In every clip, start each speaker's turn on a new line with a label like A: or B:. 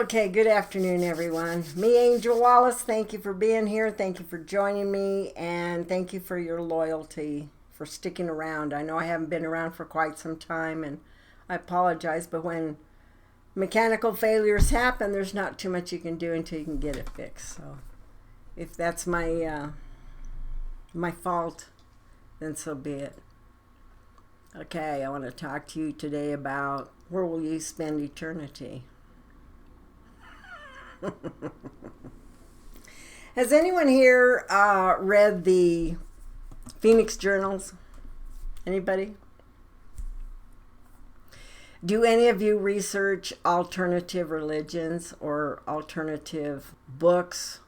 A: Okay, good afternoon, everyone. Me, Angel Wallace, thank you for being here. Thank you for joining me, and thank you for your loyalty, for sticking around. I know I haven't been around for quite some time, and I apologize, but when mechanical failures happen, there's not too much you can do until you can get it fixed. So if that's my fault, then so be it. Okay, I want to talk to you today about where will you spend eternity? Has anyone here read the Phoenix Journals? Anybody? Do any of you research alternative religions or alternative books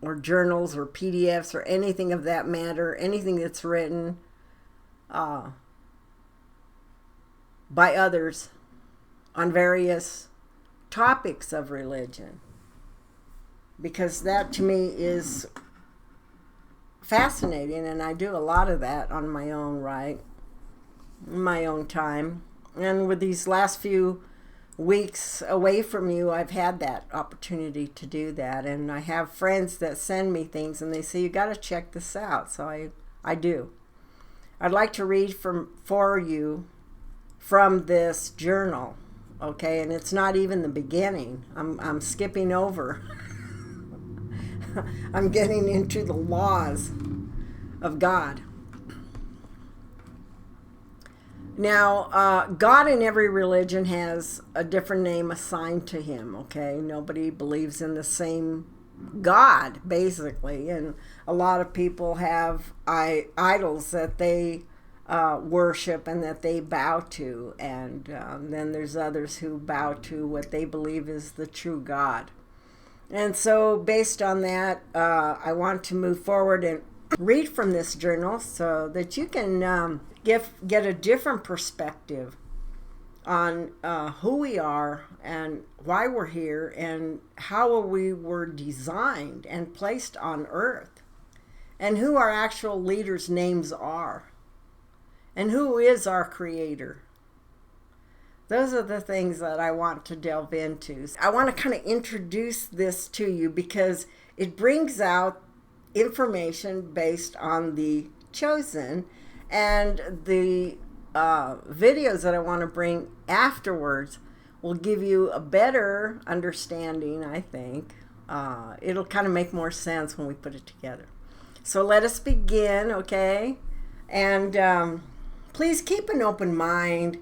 A: or journals or PDFs or anything of that matter? Anything that's written by others on various topics of religion, because that to me is fascinating, and I do a lot of that on my own right, in my own time. And with these last few weeks away from you, I've had that opportunity to do that, and I have friends that send me things and they say, you got to check this out. So I do. I'd like to read for you from this journal. Okay, and it's not even the beginning. I'm skipping over. I'm getting into the laws of God. Now, God in every religion has a different name assigned to him, okay? Nobody believes in the same God, basically. And a lot of people have idols that they worship and that they bow to, and then there's others who bow to what they believe is the true God. And so based on that, I want to move forward and read from this journal so that you can get a different perspective on who we are and why we're here and how we were designed and placed on earth, and who our actual leaders' names are, and who is our creator. Those are the things that I want to delve into. I want to kind of introduce this to you because it brings out information based on the chosen, and the videos that I want to bring afterwards will give you a better understanding, I think. It'll kind of make more sense when we put it together. So let us begin, okay? And please keep an open mind.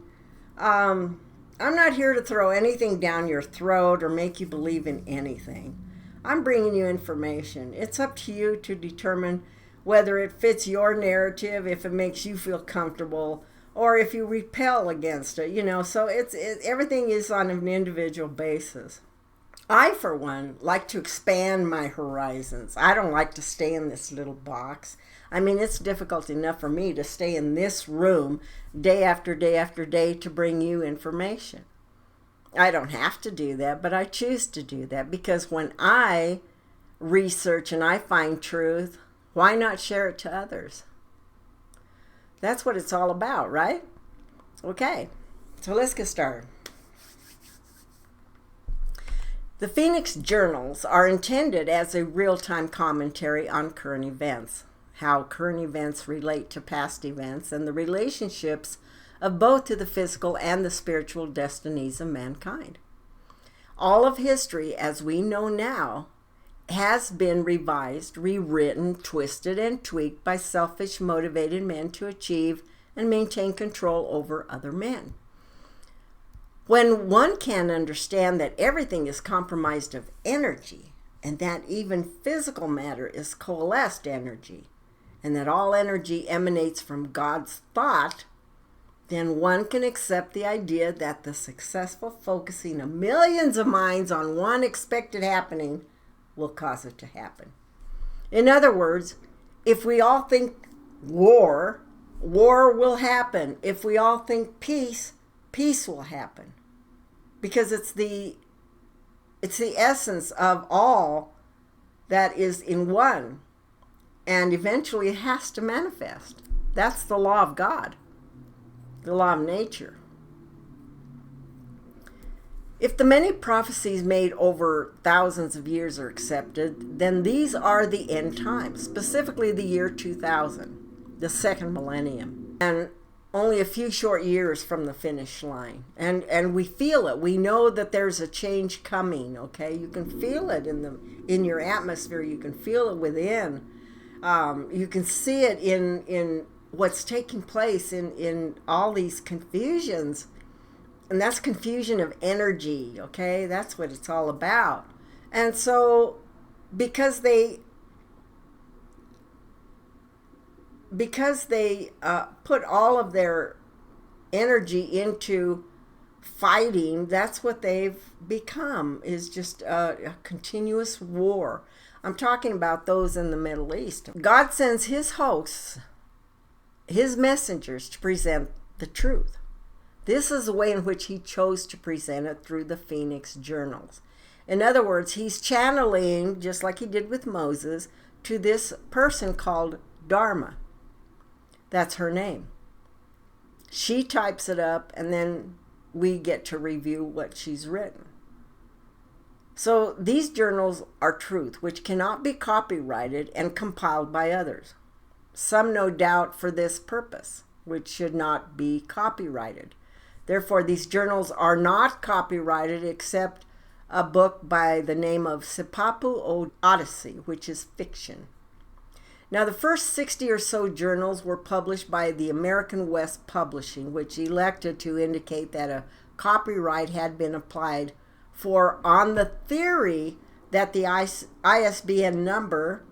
A: I'm not here to throw anything down your throat or make you believe in anything. I'm bringing you information. It's up to you to determine whether it fits your narrative, if it makes you feel comfortable, or if you repel against it, So everything is on an individual basis. I, for one, like to expand my horizons. I don't like to stay in this little box. I mean, it's difficult enough for me to stay in this room day after day after day to bring you information. I don't have to do that, but I choose to do that because when I research and I find truth, why not share it to others? That's what it's all about, right? Okay, so let's get started. The Phoenix Journals are intended as a real-time commentary on current events, how current events relate to past events, and the relationships of both to the physical and the spiritual destinies of mankind. All of history, as we know now, has been revised, rewritten, twisted, and tweaked by selfish, motivated men to achieve and maintain control over other men. When one can understand that everything is compromised of energy, and that even physical matter is coalesced energy, and that all energy emanates from God's thought, then one can accept the idea that the successful focusing of millions of minds on one expected happening will cause it to happen. In other words, if we all think war will happen. If we all think peace will happen. Because it's the essence of all that is in one. And eventually it has to manifest. That's the law of God, the law of nature. If the many prophecies made over thousands of years are accepted, then these are the end times, specifically the year 2000, the second millennium, and only a few short years from the finish line. And we feel it. We know that there's a change coming, okay? You can feel it in your atmosphere. You can feel it within. You can see it in what's taking place in all these confusions. And that's confusion of energy, okay? That's what it's all about. And so because they put all of their energy into fighting, that's what they've become, is just a continuous war. I'm talking about those in the Middle East. God sends his hosts, his messengers, to present the truth. This is the way in which he chose to present it through the Phoenix Journals. In other words, he's channeling, just like he did with Moses, to this person called Dharma. That's her name. She types it up, and then we get to review what she's written. So these journals are truth, which cannot be copyrighted and compiled by others. Some no doubt for this purpose, which should not be copyrighted. Therefore, these journals are not copyrighted except a book by the name of Sipapu Odyssey, which is fiction. Now, the first 60 or so journals were published by the American West Publishing, which elected to indicate that a copyright had been applied for on the theory that the ISBN number,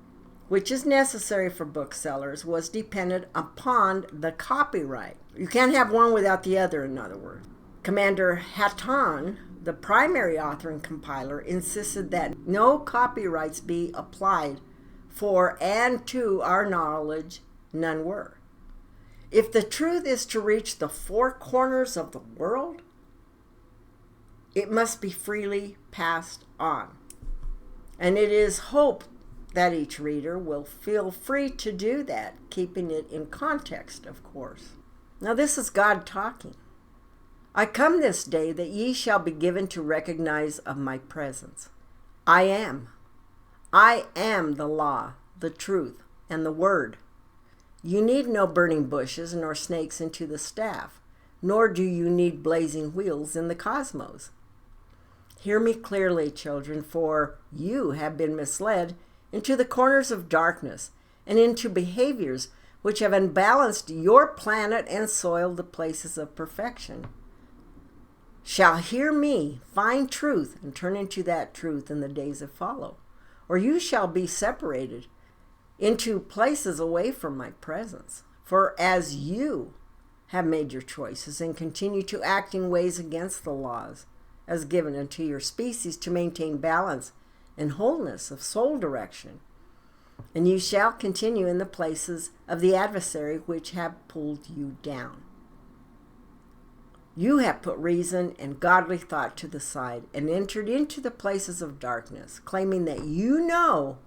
A: which is necessary for booksellers, was dependent upon the copyright. You can't have one without the other, in other words. Commander Hatton, the primary author and compiler, insisted that no copyrights be applied for, and to our knowledge, none were. If the truth is to reach the four corners of the world, it must be freely passed on. And it is hoped that each reader will feel free to do that, keeping it in context, of course. Now this is God talking. I come this day that ye shall be given to recognize of my presence. I am the law, the truth, and the word. You need no burning bushes nor snakes into the staff, nor do you need blazing wheels in the cosmos. Hear me clearly, children, for you have been misled into the corners of darkness and into behaviors which have unbalanced your planet and soiled the places of perfection. Shall hear me, find truth, and turn into that truth in the days that follow, or you shall be separated into places away from my presence. For as you have made your choices and continue to act in ways against the laws as given unto your species to maintain balance and wholeness of soul direction, and you shall continue in the places of the adversary which have pulled you down. You have put reason and godly thought to the side and entered into the places of darkness, claiming that you know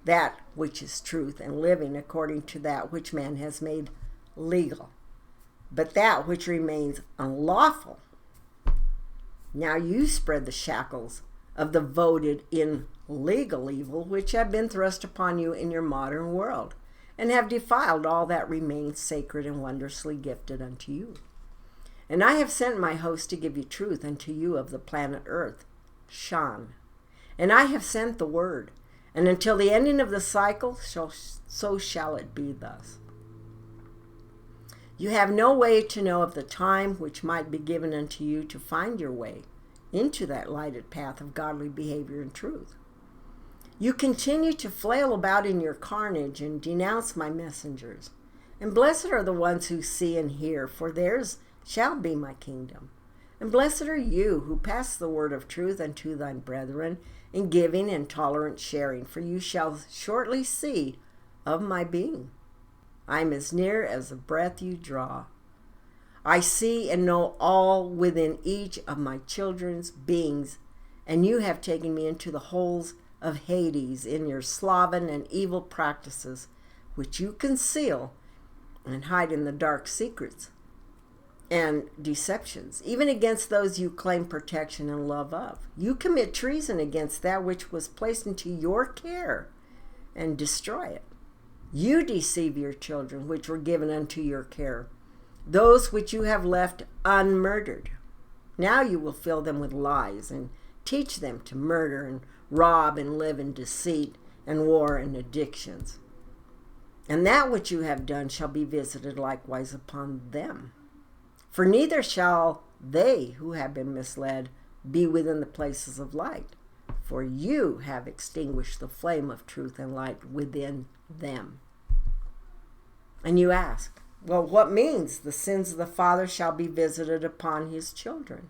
A: that which is truth and living according to that which man has made legal, but that which remains unlawful. Now you spread the shackles of the voted in legal evil which have been thrust upon you in your modern world, and have defiled all that remains sacred and wondrously gifted unto you. And I have sent my host to give you truth unto you of the planet Earth, Shan. And I have sent the word, and until the ending of the cycle, so shall it be thus. You have no way to know of the time which might be given unto you to find your way into that lighted path of godly behavior and truth. You continue to flail about in your carnage and denounce my messengers. And blessed are the ones who see and hear, for theirs shall be my kingdom. And blessed are you who pass the word of truth unto thine brethren in giving and tolerant sharing, for you shall shortly see of my being. I am as near as the breath you draw. I see and know all within each of my children's beings, and you have taken me into the holes of Hades in your sloven and evil practices, which you conceal and hide in the dark secrets and deceptions, even against those you claim protection and love of. You commit treason against that which was placed into your care and destroy it. You deceive your children, which were given unto your care, those which you have left unmurdered. Now you will fill them with lies and teach them to murder and rob and live in deceit and war and addictions. And that which you have done shall be visited likewise upon them. For neither shall they who have been misled be within the places of light, for you have extinguished the flame of truth and light within them. And you ask, well, what means the sins of the father shall be visited upon his children?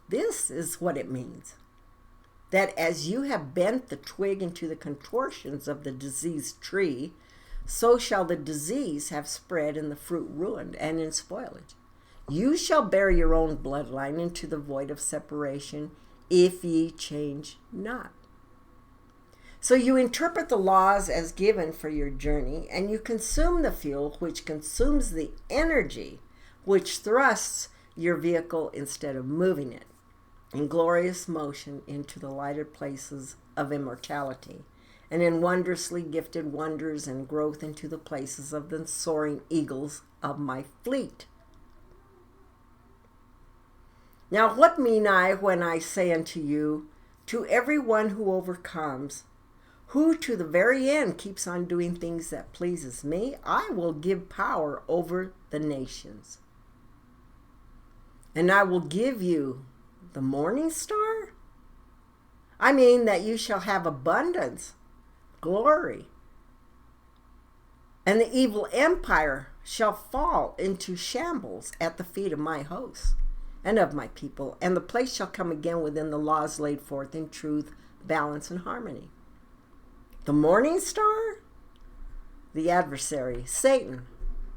A: This is what it means. That as you have bent the twig into the contortions of the diseased tree, so shall the disease have spread and the fruit ruined and in spoilage. You shall bear your own bloodline into the void of separation, if ye change not. So you interpret the laws as given for your journey, and you consume the fuel which consumes the energy which thrusts your vehicle instead of moving it in glorious motion into the lighted places of immortality, and in wondrously gifted wonders and growth into the places of the soaring eagles of my fleet. Now what mean I when I say unto you, to every one who overcomes, who to the very end keeps on doing things that pleases me, I will give power over the nations. And I will give you the morning star? I mean that you shall have abundance, glory, and the evil empire shall fall into shambles at the feet of my hosts and of my people, and the place shall come again within the laws laid forth in truth, balance, and harmony. The morning star, the adversary, Satan,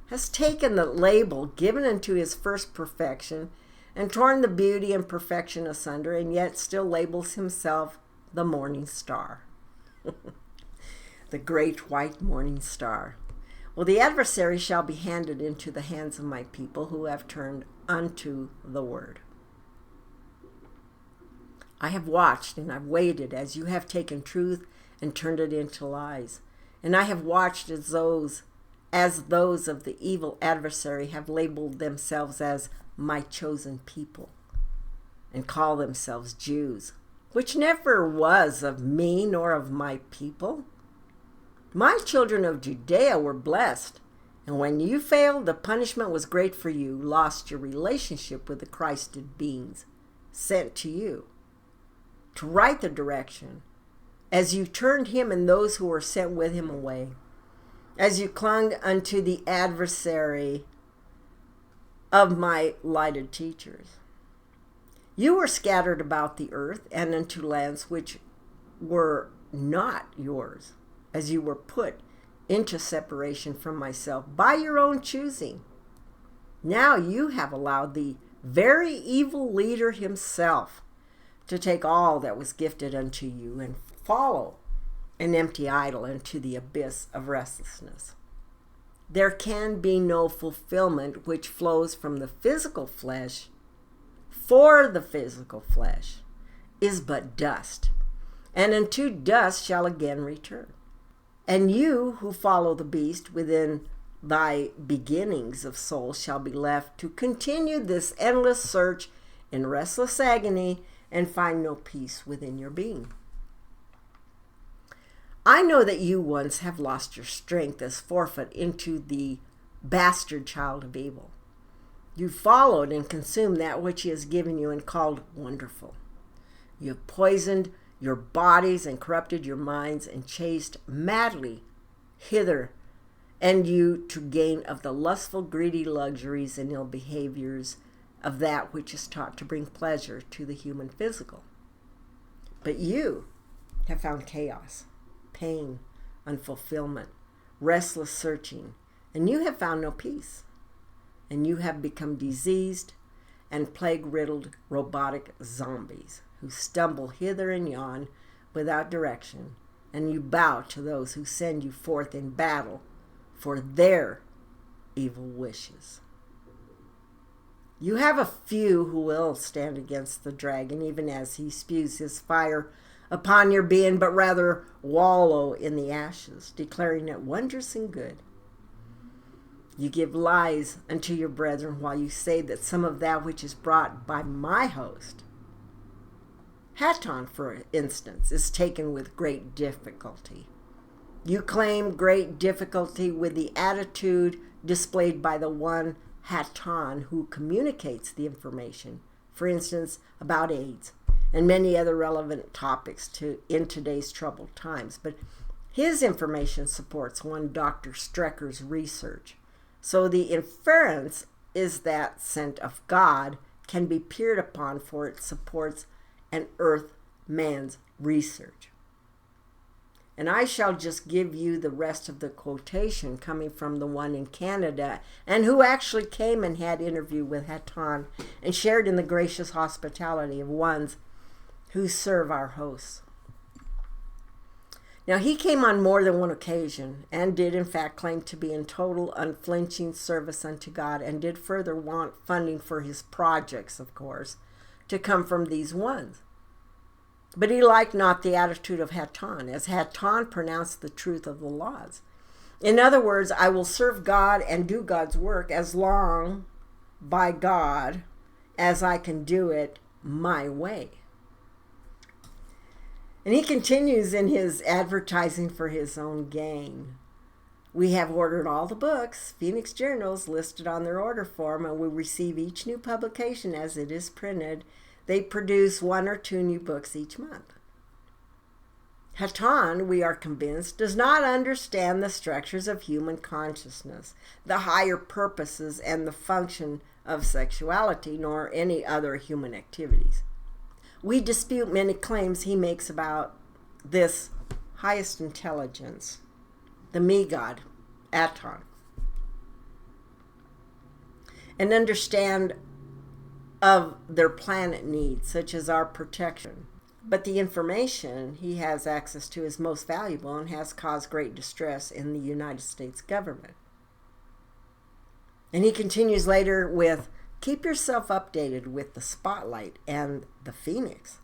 A: has taken the label given unto his first perfection and torn the beauty and perfection asunder, and yet still labels himself the morning star. The great white morning star. Well, the adversary shall be handed into the hands of my people who have turned unto the word. I have watched and I've waited as you have taken truth and turned it into lies. And I have watched as those of the evil adversary have labeled themselves as my chosen people and call themselves Jews, which never was of me nor of my people. My children of Judea were blessed, and when you failed, the punishment was great for you, lost your relationship with the Christed beings sent to you to right the direction, as you turned him and those who were sent with him away, as you clung unto the adversary of my lighted teachers. You were scattered about the earth and into lands which were not yours, as you were put into separation from myself by your own choosing. Now you have allowed the very evil leader himself to take all that was gifted unto you and follow an empty idol into the abyss of restlessness. There can be no fulfillment which flows from the physical flesh, for the physical flesh is but dust, and unto dust shall again return. And you who follow the beast within thy beginnings of soul shall be left to continue this endless search in restless agony and find no peace within your being. I know that you once have lost your strength as forfeit into the bastard child of evil. You followed and consumed that which he has given you and called wonderful. You have poisoned your bodies and corrupted your minds and chased madly hither and you to gain of the lustful, greedy luxuries and ill behaviors of that which is taught to bring pleasure to the human physical. But you have found chaos, pain, unfulfillment, restless searching, and you have found no peace. And you have become diseased and plague-riddled robotic zombies who stumble hither and yon without direction, and you bow to those who send you forth in battle for their evil wishes. You have a few who will stand against the dragon, even as he spews his fire upon your being, but rather wallow in the ashes, declaring it wondrous and good. You give lies unto your brethren, while you say that some of that which is brought by my host, Hatton, for instance, is taken with great difficulty. You claim great difficulty with the attitude displayed by the one Hatton who communicates the information, for instance, about AIDS and many other relevant topics in today's troubled times. But his information supports one Dr. Strecker's research. So the inference is that sent of God can be peered upon, for it supports an earth man's research. And I shall just give you the rest of the quotation coming from the one in Canada, and who actually came and had interview with Hatton and shared in the gracious hospitality of ones who serve our hosts. Now, he came on more than one occasion and did in fact claim to be in total unflinching service unto God, and did further want funding for his projects, of course, to come from these ones. But he liked not the attitude of Hatton, as Hatton pronounced the truth of the laws. In other words, I will serve God and do God's work as long, by God, as I can do it my way. And he continues in his advertising for his own gain. We have ordered all the books, Phoenix Journals, listed on their order form, and we receive each new publication as it is printed. They produce 1 or 2 new books each month. Hatton, we are convinced, does not understand the structures of human consciousness, the higher purposes and the function of sexuality, nor any other human activities. We dispute many claims he makes about this highest intelligence, the me-God, Aton, and understand of their planet needs, such as our protection. But the information he has access to is most valuable and has caused great distress in the United States government. And he continues later with, keep yourself updated with the Spotlight and the Phoenix,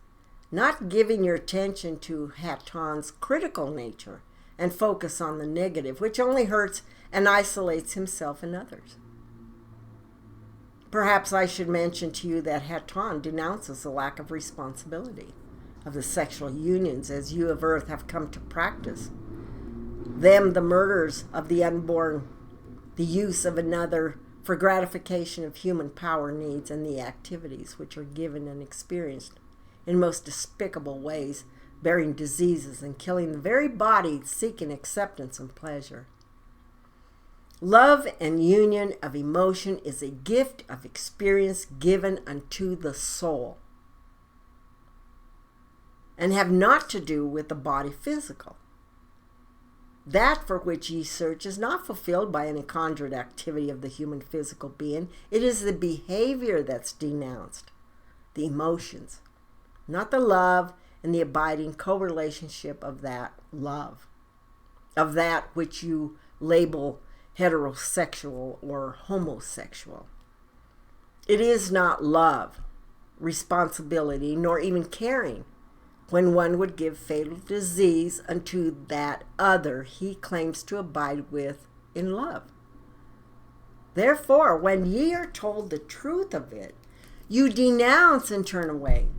A: not giving your attention to Hatton's critical nature and focus on the negative, which only hurts and isolates himself and others. Perhaps I should mention to you that Hatton denounces the lack of responsibility of the sexual unions as you of earth have come to practice. Them, the murders of the unborn, the use of another for gratification of human power needs, and the activities which are given and experienced in most despicable ways, bearing diseases and killing the very body seeking acceptance and pleasure. Love and union of emotion is a gift of experience given unto the soul, and have not to do with the body physical. That for which ye search is not fulfilled by any conjured activity of the human physical being. It is the behavior that's denounced, the emotions, not the love and the abiding co-relationship of that love, of that which you label heterosexual or homosexual. It is not love, responsibility, nor even caring, when one would give fatal disease unto that other he claims to abide with in love. Therefore, when ye are told the truth of it, you denounce and turn away.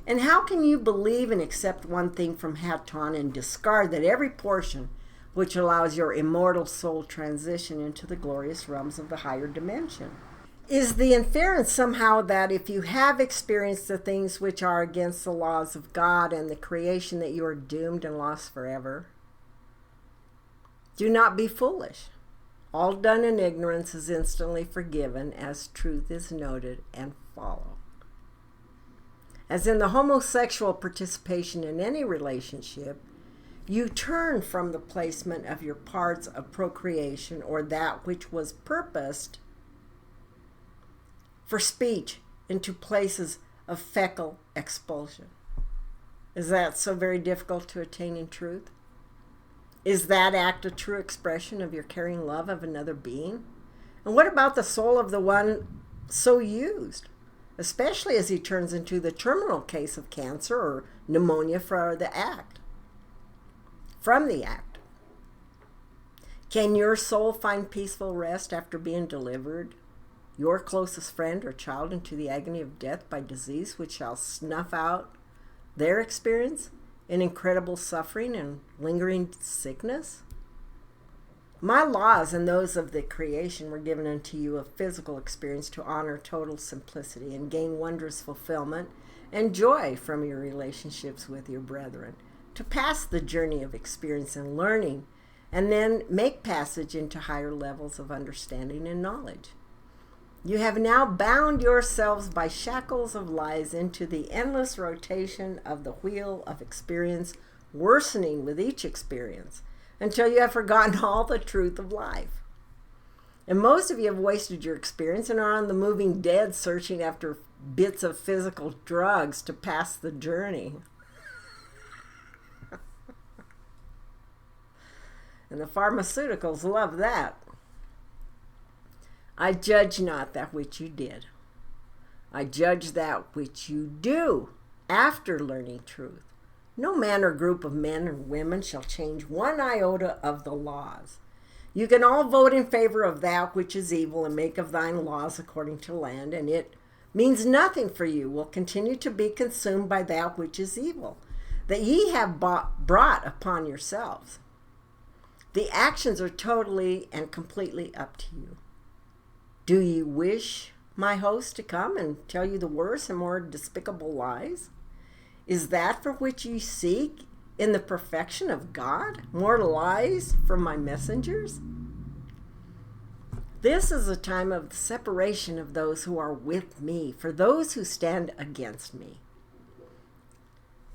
A: And how can you believe and accept one thing from Hatton and discard that every portion which allows your immortal soul transition into the glorious realms of the higher dimension? Is the inference somehow that if you have experienced the things which are against the laws of God and the creation, that you are doomed and lost forever? Do not be foolish. All done in ignorance is instantly forgiven, as truth is noted, and follow. As in the homosexual participation in any relationship, you turn from the placement of your parts of procreation, or that which was purposed for speech, into places of fecal expulsion. Is that so very difficult to attain in truth? Is that act a true expression of your caring love of another being? And what about the soul of the one so used, especially as he turns into the terminal case of cancer or pneumonia from the act. Can your soul find peaceful rest after being delivered, your closest friend or child, into the agony of death by disease which shall snuff out their experience in incredible suffering and lingering sickness? My laws and those of the creation were given unto you of physical experience to honor total simplicity and gain wondrous fulfillment and joy from your relationships with your brethren, to pass the journey of experience and learning, and then make passage into higher levels of understanding and knowledge. You have now bound yourselves by shackles of lies into the endless rotation of the wheel of experience, worsening with each experience, until you have forgotten all the truth of life. And most of you have wasted your experience and are on the moving dead, searching after bits of physical drugs to pass the journey. And the pharmaceuticals love that. I judge not that which you did. I judge that which you do after learning truth. No man or group of men or women shall change one iota of the laws. You can all vote in favor of that which is evil and make of thine laws according to land, and it means nothing for you, will continue to be consumed by that which is evil, that ye have brought upon yourselves. The actions are totally and completely up to you. Do you wish my host to come and tell you the worse and more despicable lies? Is that for which you seek in the perfection of God? More lies from my messengers? This is a time of separation of those who are with me, for those who stand against me.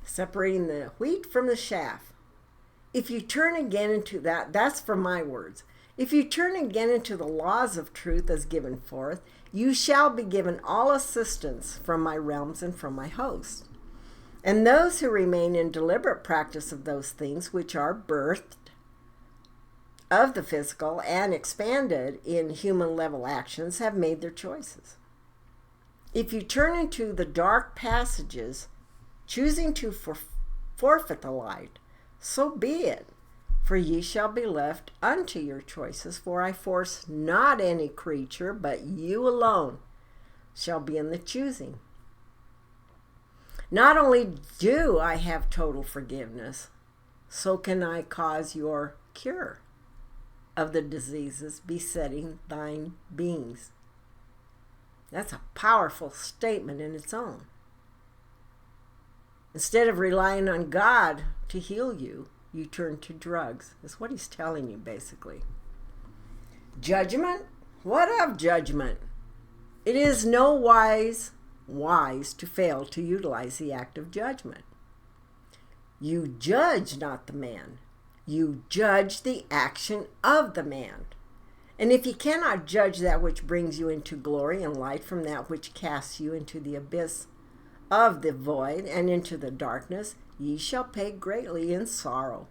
A: Separating the wheat from the chaff. If you turn again into that's from my words. If you turn again into the laws of truth as given forth, you shall be given all assistance from my realms and from my host. And those who remain in deliberate practice of those things which are birthed of the physical and expanded in human level actions have made their choices. If you turn into the dark passages, choosing to forfeit the light, so be it, for ye shall be left unto your choices, for I force not any creature, but you alone shall be in the choosing. Not only do I have total forgiveness, so can I cause your cure of the diseases besetting thine beings. That's a powerful statement in its own. Instead of relying on God to heal you, you turn to drugs. That's what he's telling you, basically. Judgment? What of judgment? It is no wise to fail to utilize the act of judgment. You judge not the man. You judge the action of the man. And if ye cannot judge that which brings you into glory and light from that which casts you into the abyss of the void and into the darkness, ye shall pay greatly in sorrow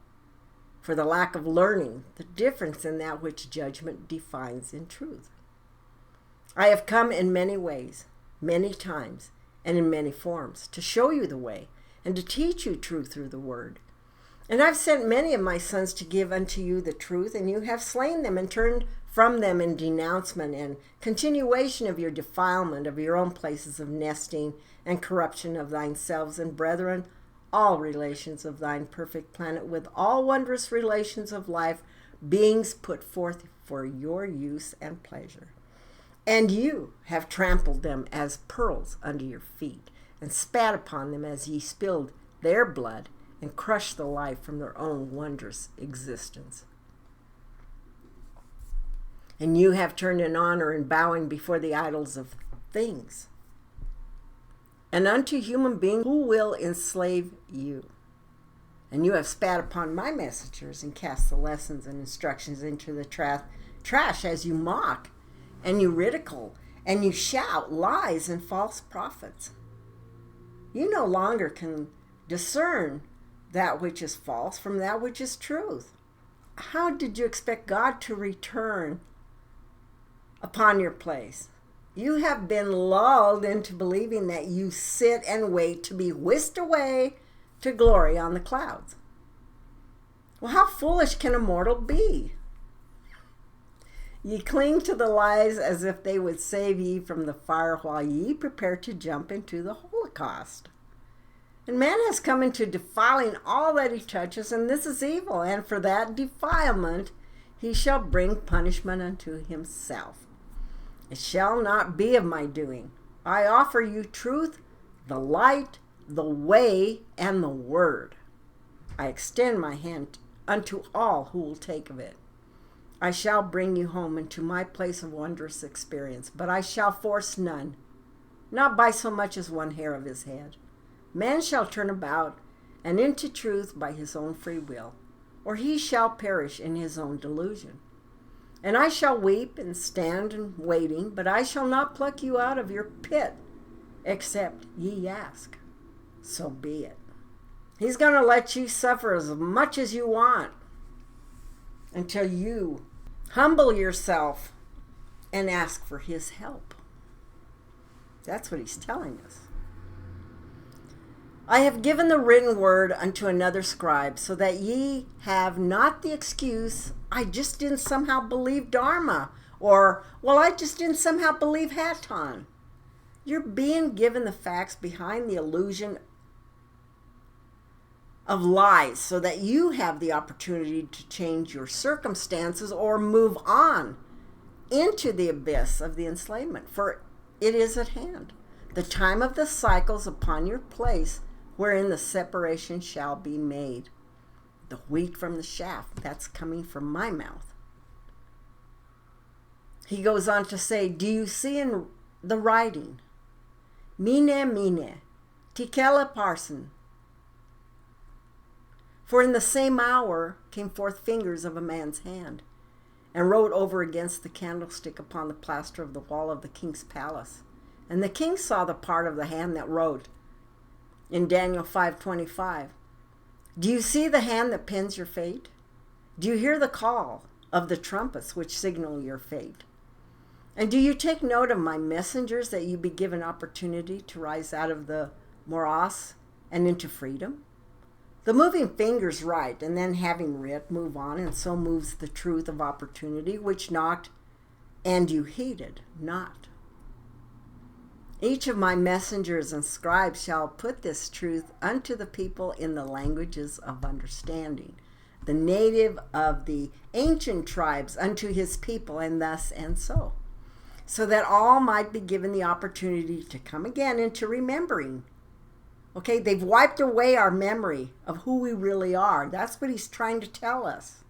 A: for the lack of learning the difference in that which judgment defines in truth. I have come in many ways, many times, and in many forms, to show you the way, and to teach you truth through the word. And I've sent many of my sons to give unto you the truth, and you have slain them and turned from them in denouncement and continuation of your defilement of your own places of nesting and corruption of thine selves and brethren, all relations of thine perfect planet, with all wondrous relations of life, beings put forth for your use and pleasure. And you have trampled them as pearls under your feet, and spat upon them as ye spilled their blood, and crushed the life from their own wondrous existence. And you have turned in honor and bowing before the idols of things, and unto human beings who will enslave you. And you have spat upon my messengers, and cast the lessons and instructions into the trash as you mock, and you ridicule, and you shout lies and false prophets. You no longer can discern that which is false from that which is truth. How did you expect God to return upon your place? You have been lulled into believing that you sit and wait to be whisked away to glory on the clouds. Well, how foolish can a mortal be? Ye cling to the lies as if they would save ye from the fire, while ye prepare to jump into the Holocaust. And man has come into defiling all that he touches, and this is evil, and for that defilement he shall bring punishment unto himself. It shall not be of my doing. I offer you truth, the light, the way, and the word. I extend my hand unto all who will take of it. I shall bring you home into my place of wondrous experience, but I shall force none, not by so much as one hair of his head. Man shall turn about and into truth by his own free will, or he shall perish in his own delusion. And I shall weep and stand and waiting, but I shall not pluck you out of your pit, except ye ask. So be it. He's going to let you suffer as much as you want until you humble yourself and ask for his help. That's what he's telling us. I have given the written word unto another scribe, so that ye have not the excuse, I just didn't somehow believe Dharma, or, well, I just didn't somehow believe Hatton. You're being given the facts behind the illusion of lies, so that you have the opportunity to change your circumstances or move on into the abyss of the enslavement, for it is at hand. The time of the cycles upon your place, wherein the separation shall be made. The wheat from the chaff, that's coming from my mouth. He goes on to say, do you see in the writing? Mine, tikela parson. For in the same hour came forth fingers of a man's hand, and wrote over against the candlestick upon the plaster of the wall of the king's palace. And the king saw the part of the hand that wrote, in Daniel 5:25, do you see the hand that pens your fate? Do you hear the call of the trumpets which signal your fate? And do you take note of my messengers, that you be given opportunity to rise out of the morass and into freedom? The moving fingers write, and then having writ, move on, and so moves the truth of opportunity, which knocked, and you heeded not. Each of my messengers and scribes shall put this truth unto the people in the languages of understanding, the native of the ancient tribes unto his people, and thus and so that all might be given the opportunity to come again into remembering. Okay, they've wiped away our memory of who we really are. That's what he's trying to tell us.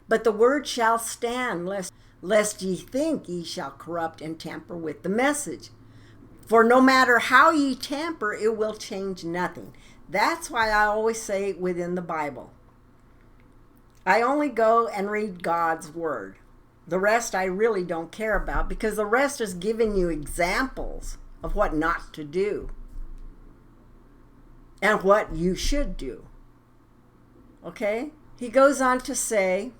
A: But the word shall stand, lest ye think ye shall corrupt and tamper with the message. For no matter how ye tamper, it will change nothing. That's why I always say within the Bible, I only go and read God's word. The rest I really don't care about, because the rest is giving you examples of what not to do and what you should do. Okay? He goes on to say,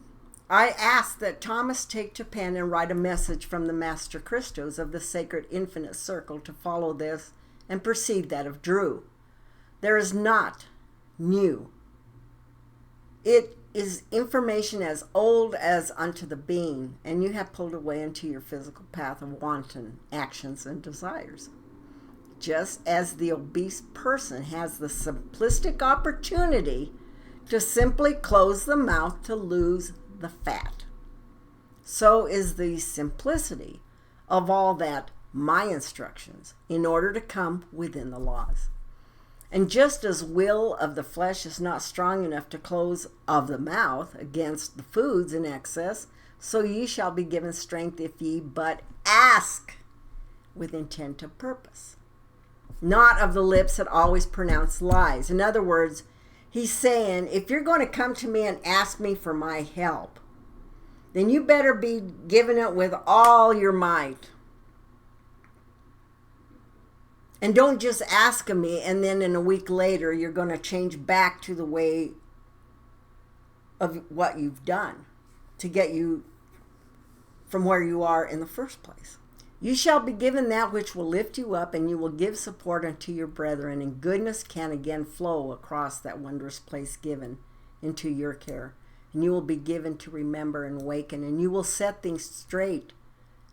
A: I ask that Thomas take to pen and write a message from the Master Christos of the Sacred Infinite Circle to follow this and precede that of Drew. There is not new. It is information as old as unto the being, and you have pulled away into your physical path of wanton actions and desires. Just as the obese person has the simplistic opportunity to simply close the mouth to lose the fat, so is the simplicity of all that my instructions in order to come within the laws. And just as will of the flesh is not strong enough to close of the mouth against the foods in excess, so ye shall be given strength if ye but ask with intent of purpose, not of the lips that always pronounce lies. In other words, he's saying, if you're going to come to me and ask me for my help, then you better be giving it with all your might. And don't just ask of me, and then in a week later, you're going to change back to the way of what you've done to get you from where you are in the first place. You shall be given that which will lift you up, and you will give support unto your brethren, and goodness can again flow across that wondrous place given into your care. And you will be given to remember and awaken, and you will set things straight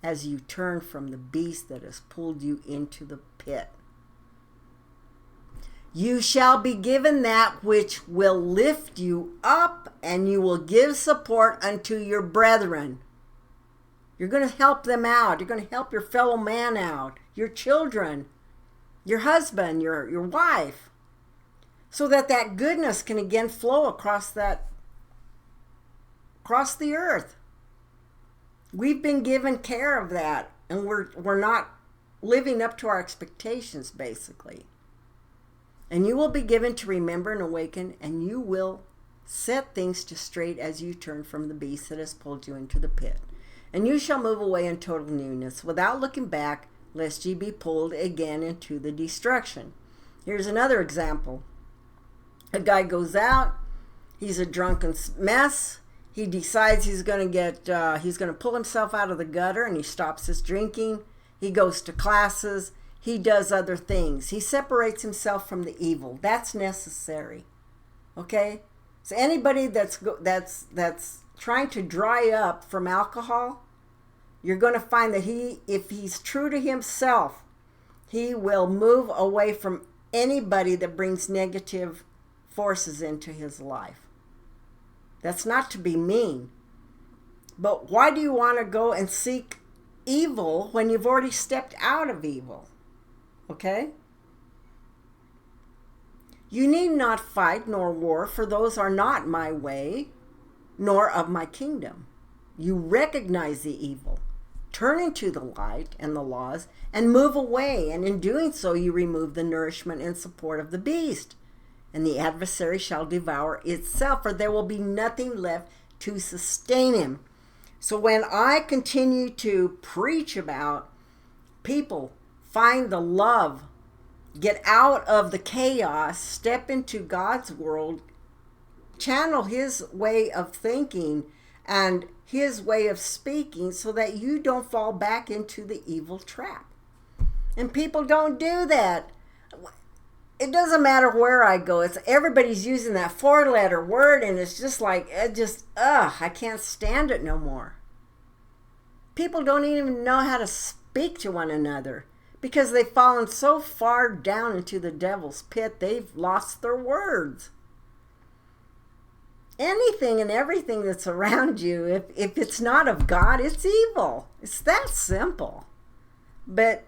A: as you turn from the beast that has pulled you into the pit. You shall be given that which will lift you up, and you will give support unto your brethren. You're going to help them out. You're going to help your fellow man out, your children, your husband, your wife, so that that goodness can again flow across the earth. We've been given care of that, and we're not living up to our expectations, basically. And you will be given to remember and awaken, and you will set things to straight as you turn from the beast that has pulled you into the pit. And you shall move away in total newness, without looking back, lest ye be pulled again into the destruction. Here's another example. A guy goes out, he's a drunken mess, he decides he's going to pull himself out of the gutter, and he stops his drinking, he goes to classes, he does other things. He separates himself from the evil. That's necessary. Okay? So anybody that's trying to dry up from alcohol, you're going to find that if he's true to himself, he will move away from anybody that brings negative forces into his life. That's not to be mean. But why do you want to go and seek evil when you've already stepped out of evil? Okay? You need not fight nor war, for those are not my way, nor of my kingdom. You recognize the evil, turn into the light and the laws, and move away, and in doing so you remove the nourishment and support of the beast, and the adversary shall devour itself, for there will be nothing left to sustain him. So when I continue to preach about people find the love, get out of the chaos, step into God's world, channel his way of thinking and his way of speaking so that you don't fall back into the evil trap. And people don't do that. It doesn't matter where I go. Everybody's using that 4-letter word, and it's just like, I can't stand it no more. People don't even know how to speak to one another because they've fallen so far down into the devil's pit, they've lost their words. Anything and everything that's around you, if it's not of God, it's evil. It's that simple. But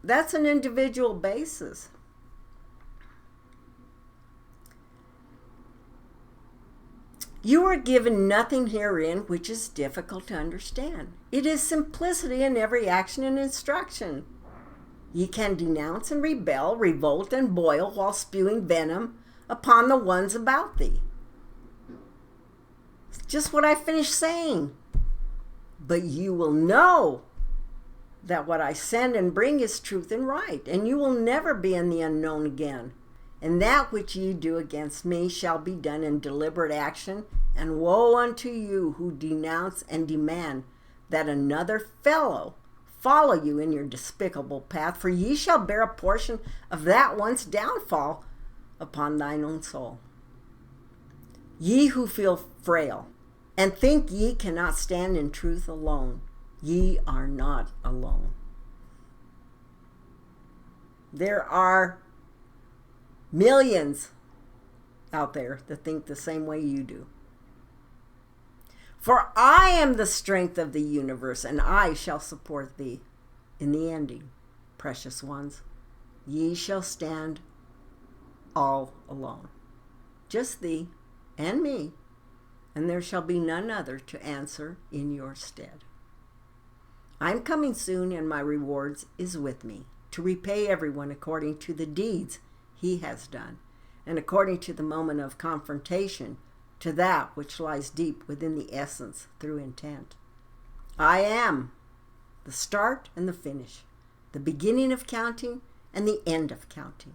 A: that's an individual basis. You are given nothing herein which is difficult to understand. It is simplicity in every action and instruction. Ye can denounce and rebel, revolt and boil while spewing venom upon the ones about thee. It's just what I finished saying. But you will know that what I send and bring is truth and right, and you will never be in the unknown again. And that which ye do against me shall be done in deliberate action, and woe unto you who denounce and demand that another fellow follow you in your despicable path, for ye shall bear a portion of that one's downfall upon thine own soul. Ye who feel frail, and think ye cannot stand in truth alone, ye are not alone. There are millions out there that think the same way you do. For I am the strength of the universe, and I shall support thee in the ending, precious ones. Ye shall stand all alone, just thee and me, and there shall be none other to answer in your stead. I am coming soon, and my rewards is with me, to repay everyone according to the deeds he has done, and according to the moment of confrontation, to that which lies deep within the essence through intent. I am the start and the finish, the beginning of counting and the end of counting.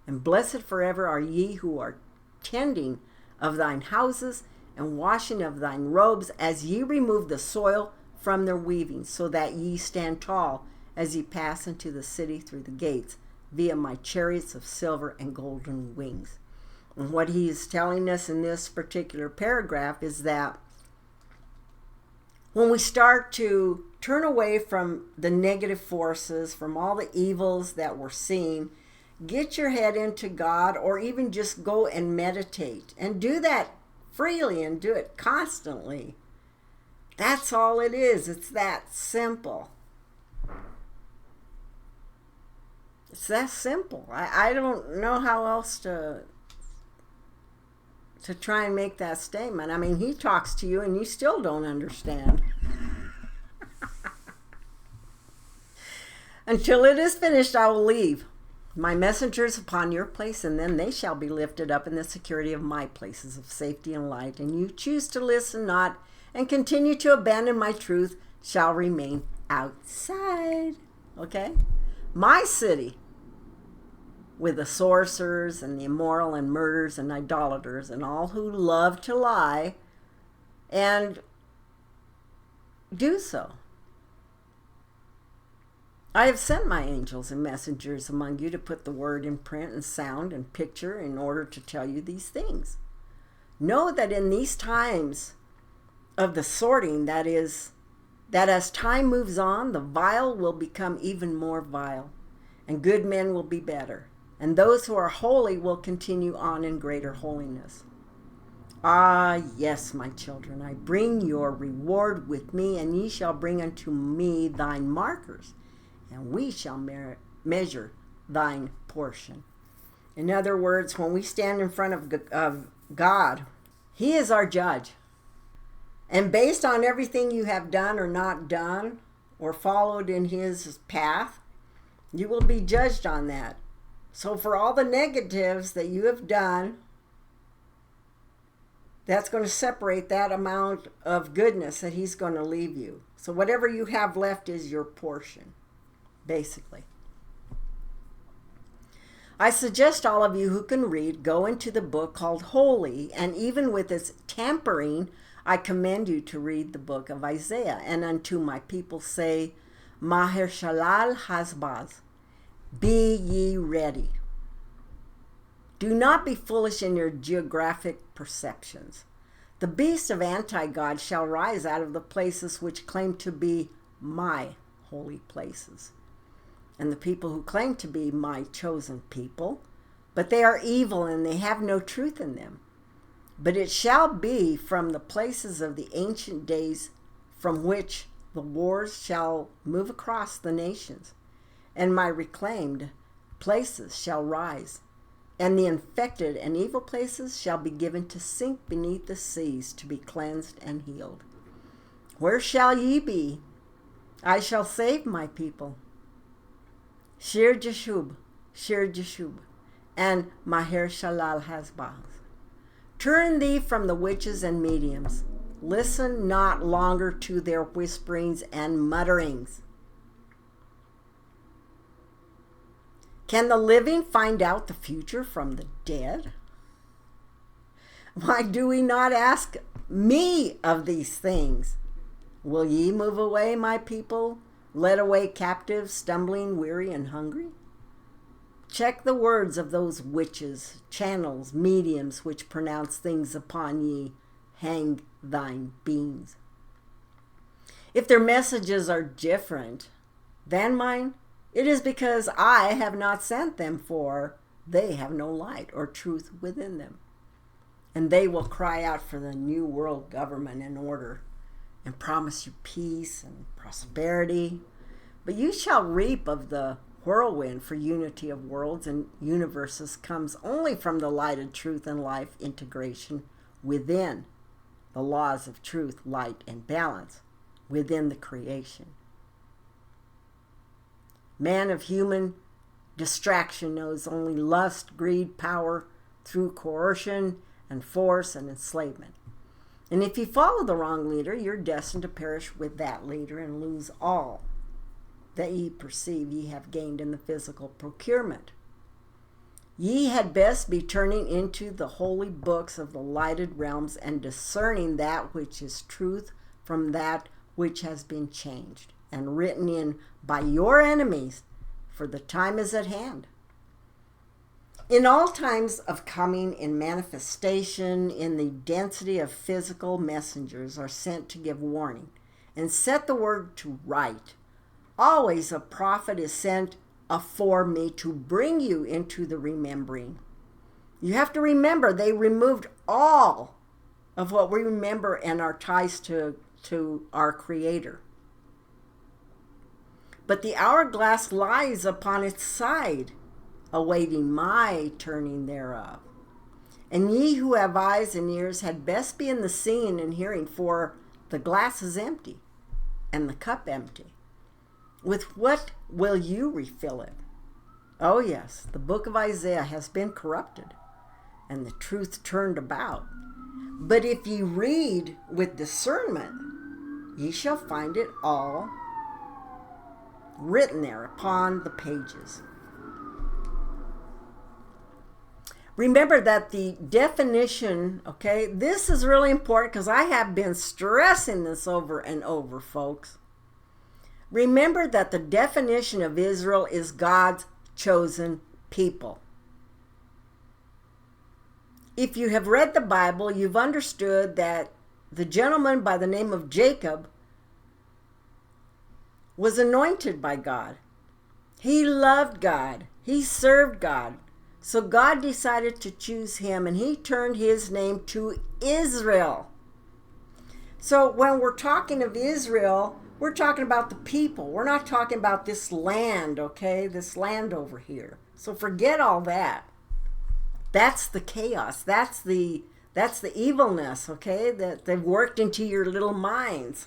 A: And blessed forever are ye who are tending of thine houses and washing of thine robes, as ye remove the soil from their weaving, so that ye stand tall as ye pass into the city through the gates, via my chariots of silver and golden wings. And what he is telling us in this particular paragraph is that when we start to turn away from the negative forces, from all the evils that we're seeing, get your head into God, or even just go and meditate and do that freely and do it constantly. That's all it is. It's that simple. It's that simple. I don't know how else to try and make that statement. I mean, he talks to you and you still don't understand. Until it is finished, I will leave my messengers upon your place, and then they shall be lifted up in the security of my places of safety and light. And you choose to listen not, and continue to abandon my truth, shall remain outside. Okay? My city, with the sorcerers and the immoral and murderers and idolaters and all who love to lie and do so. I have sent my angels and messengers among you to put the word in print and sound and picture in order to tell you these things. Know that in these times of the sorting, that as time moves on, the vile will become even more vile, and good men will be better, and those who are holy will continue on in greater holiness. Ah, yes, my children, I bring your reward with me, and ye shall bring unto me thine markers, and we shall measure thine portion. In other words, when we stand in front of God, he is our judge. And based on everything you have done or not done, or followed in his path, you will be judged on that. So for all the negatives that you have done, that's going to separate that amount of goodness that he's going to leave you. So whatever you have left is your portion, basically. I suggest all of you who can read go into the book called Holy, and even with its tampering, I commend you to read the book of Isaiah. And unto my people say, Maher Shalal Hasbaz, be ye ready. Do not be foolish in your geographic perceptions. The beast of anti-God shall rise out of the places which claim to be my holy places, and the people who claim to be my chosen people, but they are evil and they have no truth in them. But it shall be from the places of the ancient days from which the wars shall move across the nations, and my reclaimed places shall rise, and the infected and evil places shall be given to sink beneath the seas, to be cleansed and healed. Where shall ye be? I shall save my people. Shir Jeshub, and Maher Shalal Hasbaz. Turn thee from the witches and mediums. Listen not longer to their whisperings and mutterings. Can the living find out the future from the dead? Why do we not ask me of these things? Will ye move away, my people, led away captive, stumbling, weary, and hungry? Check the words of those witches, channels, mediums, which pronounce things upon ye. Hang thine beams. If their messages are different than mine, it is because I have not sent them, for they have no light or truth within them. And they will cry out for the new world government and order, and promise you peace and prosperity. But you shall reap of the whirlwind, for unity of worlds and universes comes only from the lighted truth and life integration within the laws of truth, light, and balance within the creation. Man of human distraction knows only lust, greed, power through coercion and force and enslavement. And if you follow the wrong leader, you're destined to perish with that leader and lose all that ye perceive ye have gained in the physical procurement. Ye had best be turning into the holy books of the lighted realms and discerning that which is truth from that which has been changed and written in by your enemies, for the time is at hand. In all times of coming in manifestation, in the density of physical messengers are sent to give warning and set the word to right. Always a prophet is sent afore me to bring you into the remembering. You have to remember, they removed all of what we remember and our ties to our Creator. But the hourglass lies upon its side, awaiting my turning thereof. And ye who have eyes and ears had best be in the seeing and hearing, for the glass is empty and the cup empty. With what will you refill it? Oh yes, the book of Isaiah has been corrupted and the truth turned about. But if ye read with discernment, ye shall find it all written there upon the pages. Remember that the definition, okay, this is really important because I have been stressing this over and over, folks. Remember that the definition of Israel is God's chosen people. If you have read the Bible, you've understood that the gentleman by the name of Jacob was anointed by God. He loved God. He served God. So God decided to choose him, and he turned his name to Israel. So when we're talking of Israel, we're talking about the people. We're not talking about this land, okay? This land over here. So forget all that. That's the chaos. That's the evilness, okay? That they've worked into your little minds.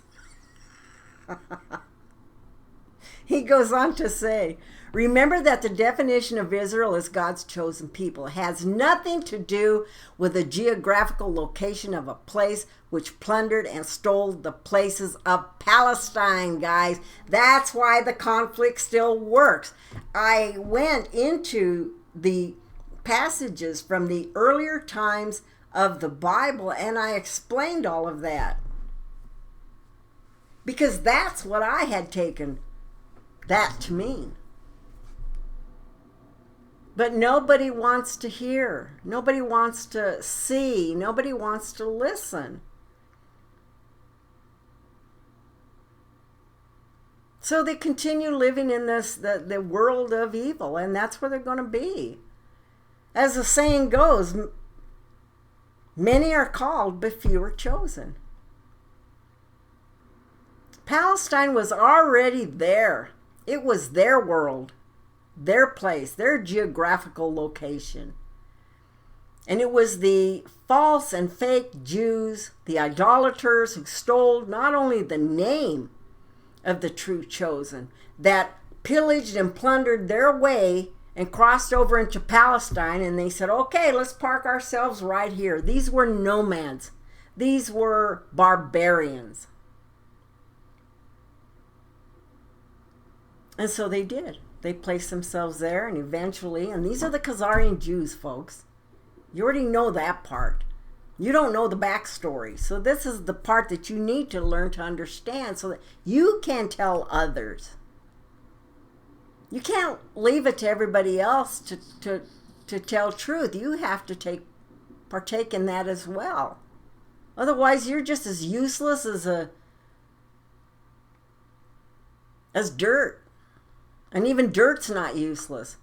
A: He goes on to say, remember that the definition of Israel is God's chosen people. It has nothing to do with the geographical location of a place which plundered and stole the places of Palestine, guys. That's why the conflict still works. I went into the passages from the earlier times of the Bible and I explained all of that. Because that's what I had taken that to mean. But nobody wants to hear. Nobody wants to see. Nobody wants to listen. So they continue living in this the world of evil, and that's where they're going to be. As the saying goes, many are called, but few are chosen. Palestine was already there. It was their world, their place, their geographical location. And it was the false and fake Jews, the idolaters who stole not only the name of the true chosen, that pillaged and plundered their way and crossed over into Palestine, and they said, okay, let's park ourselves right here. These were nomads. These were barbarians. And so they did. They placed themselves there, and eventually, and these are the Khazarian Jews, folks. You already know that part. You don't know the backstory. So this is the part that you need to learn to understand so that you can tell others. You can't leave it to everybody else to tell truth. You have to partake in that as well. Otherwise, you're just as useless as dirt. And even dirt's not useless.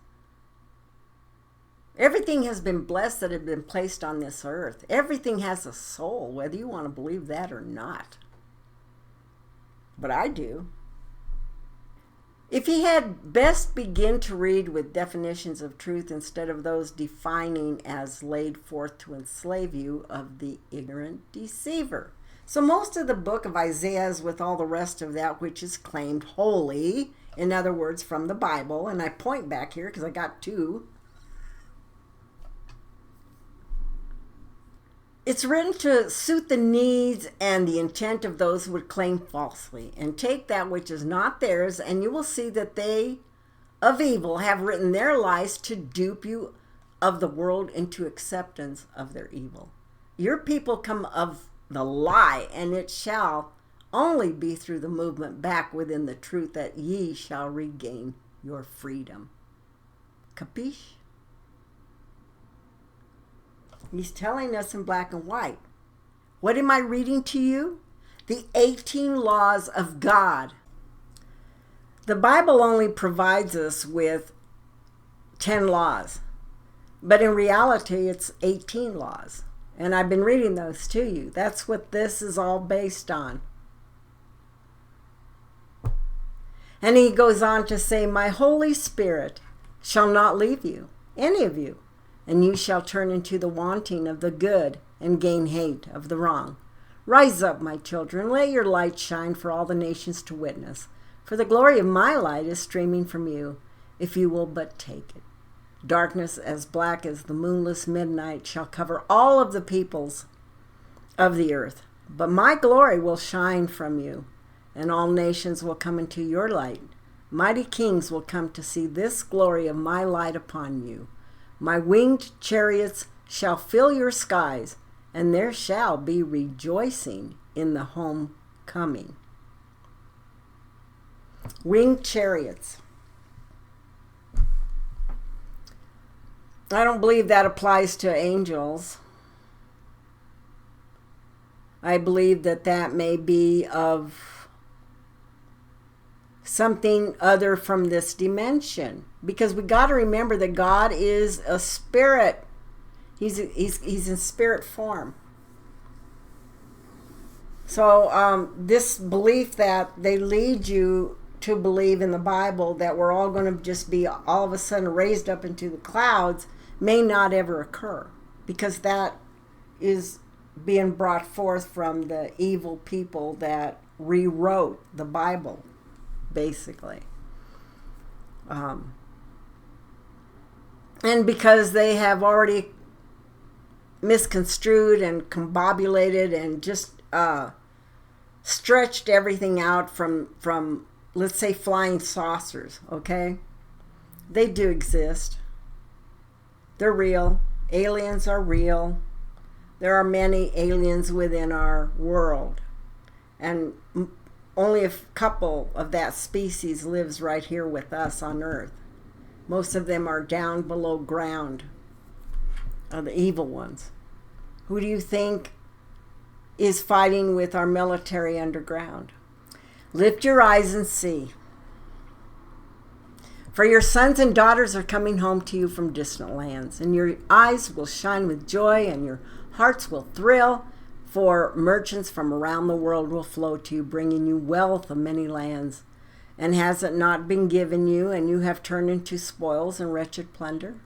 A: Everything has been blessed that had been placed on this earth. Everything has a soul, whether you want to believe that or not. But I do. If he had best begin to read with definitions of truth instead of those defining as laid forth to enslave you of the ignorant deceiver. So most of the book of Isaiah is with all the rest of that which is claimed holy, in other words, from the Bible. And I point back here because I got two. It's written to suit the needs and the intent of those who would claim falsely and take that which is not theirs, and you will see that they of evil have written their lies to dupe you of the world into acceptance of their evil. Your people come of the lie, and it shall only be through the movement back within the truth that ye shall regain your freedom. Capiche? He's telling us in black and white. What am I reading to you? The 18 laws of God. The Bible only provides us with 10 laws, but in reality it's 18 laws. And I've been reading those to you. That's what this is all based on. And he goes on to say, my Holy Spirit shall not leave you, any of you, and you shall turn into the wanting of the good and gain hate of the wrong. Rise up, my children, let your light shine for all the nations to witness. For the glory of my light is streaming from you, if you will but take it. Darkness as black as the moonless midnight shall cover all of the peoples of the earth. But my glory will shine from you, and all nations will come into your light. Mighty kings will come to see this glory of my light upon you. My winged chariots shall fill your skies, and there shall be rejoicing in the homecoming. Winged chariots. I don't believe that applies to angels. I believe that that may be of something other from this dimension, because we got to remember that God is a spirit. He's in spirit form. So this belief that they lead you to believe in the Bible that we're all going to just be all of a sudden raised up into the clouds may not ever occur, because that is being brought forth from the evil people that rewrote the Bible, basically. And because they have already misconstrued and combobulated and just stretched everything out from let's say flying saucers, okay? They do exist. They're real. Aliens are real. There are many aliens within our world. And only a couple of that species lives right here with us on Earth. Most of them are down below ground, are the evil ones. Who do you think is fighting with our military underground? Lift your eyes and see. For your sons and daughters are coming home to you from distant lands, and your eyes will shine with joy, and your hearts will thrill, for merchants from around the world will flow to you, bringing you wealth of many lands. And has it not been given you, and you have turned into spoils and wretched plunder?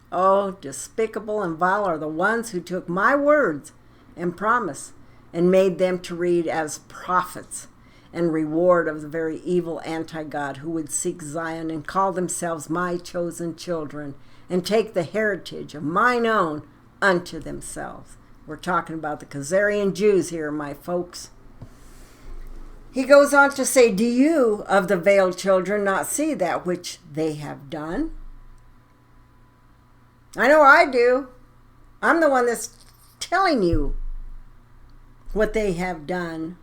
A: Oh, despicable and vile are the ones who took my words and promise and made them to read as prophets, and reward of the very evil anti-God who would seek Zion and call themselves my chosen children and take the heritage of mine own unto themselves. We're talking about the Khazarian Jews here, my folks. He goes on to say, do you of the veiled children not see that which they have done? I know I do. I'm the one that's telling you what they have done.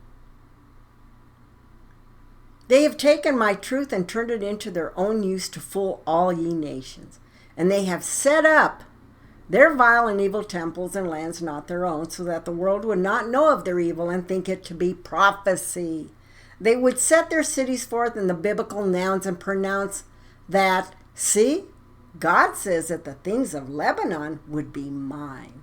A: They have taken my truth and turned it into their own use to fool all ye nations. And they have set up their vile and evil temples and lands not their own, so that the world would not know of their evil and think it to be prophecy. They would set their cities forth in the biblical nouns and pronounce that, see, God says that the things of Lebanon would be mine,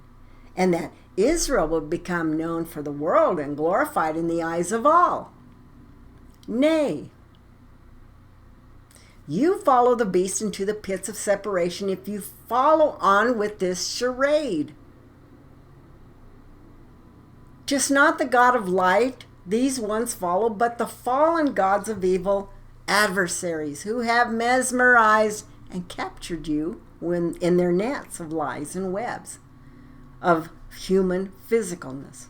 A: and that Israel would become known for the world and glorified in the eyes of all. Nay, you follow the beast into the pits of separation if you follow on with this charade. 'Tis not the God of light these ones follow, but the fallen gods of evil, adversaries who have mesmerized and captured you when in their nets of lies and webs of human physicalness.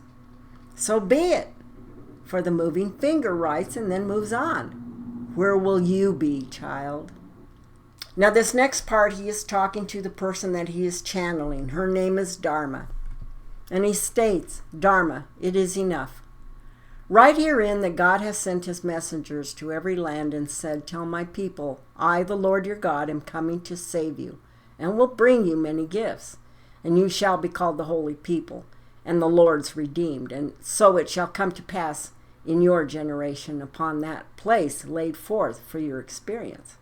A: So be it. For the moving finger writes and then moves on. Where will you be, child? Now this next part, he is talking to the person that he is channeling. Her name is Dharma. And he states, Dharma, it is enough. Write herein that God has sent his messengers to every land and said, tell my people, I, the Lord your God, am coming to save you, and will bring you many gifts. And you shall be called the holy people, and the Lord's redeemed. And so it shall come to pass in your generation upon that place laid forth for your experience.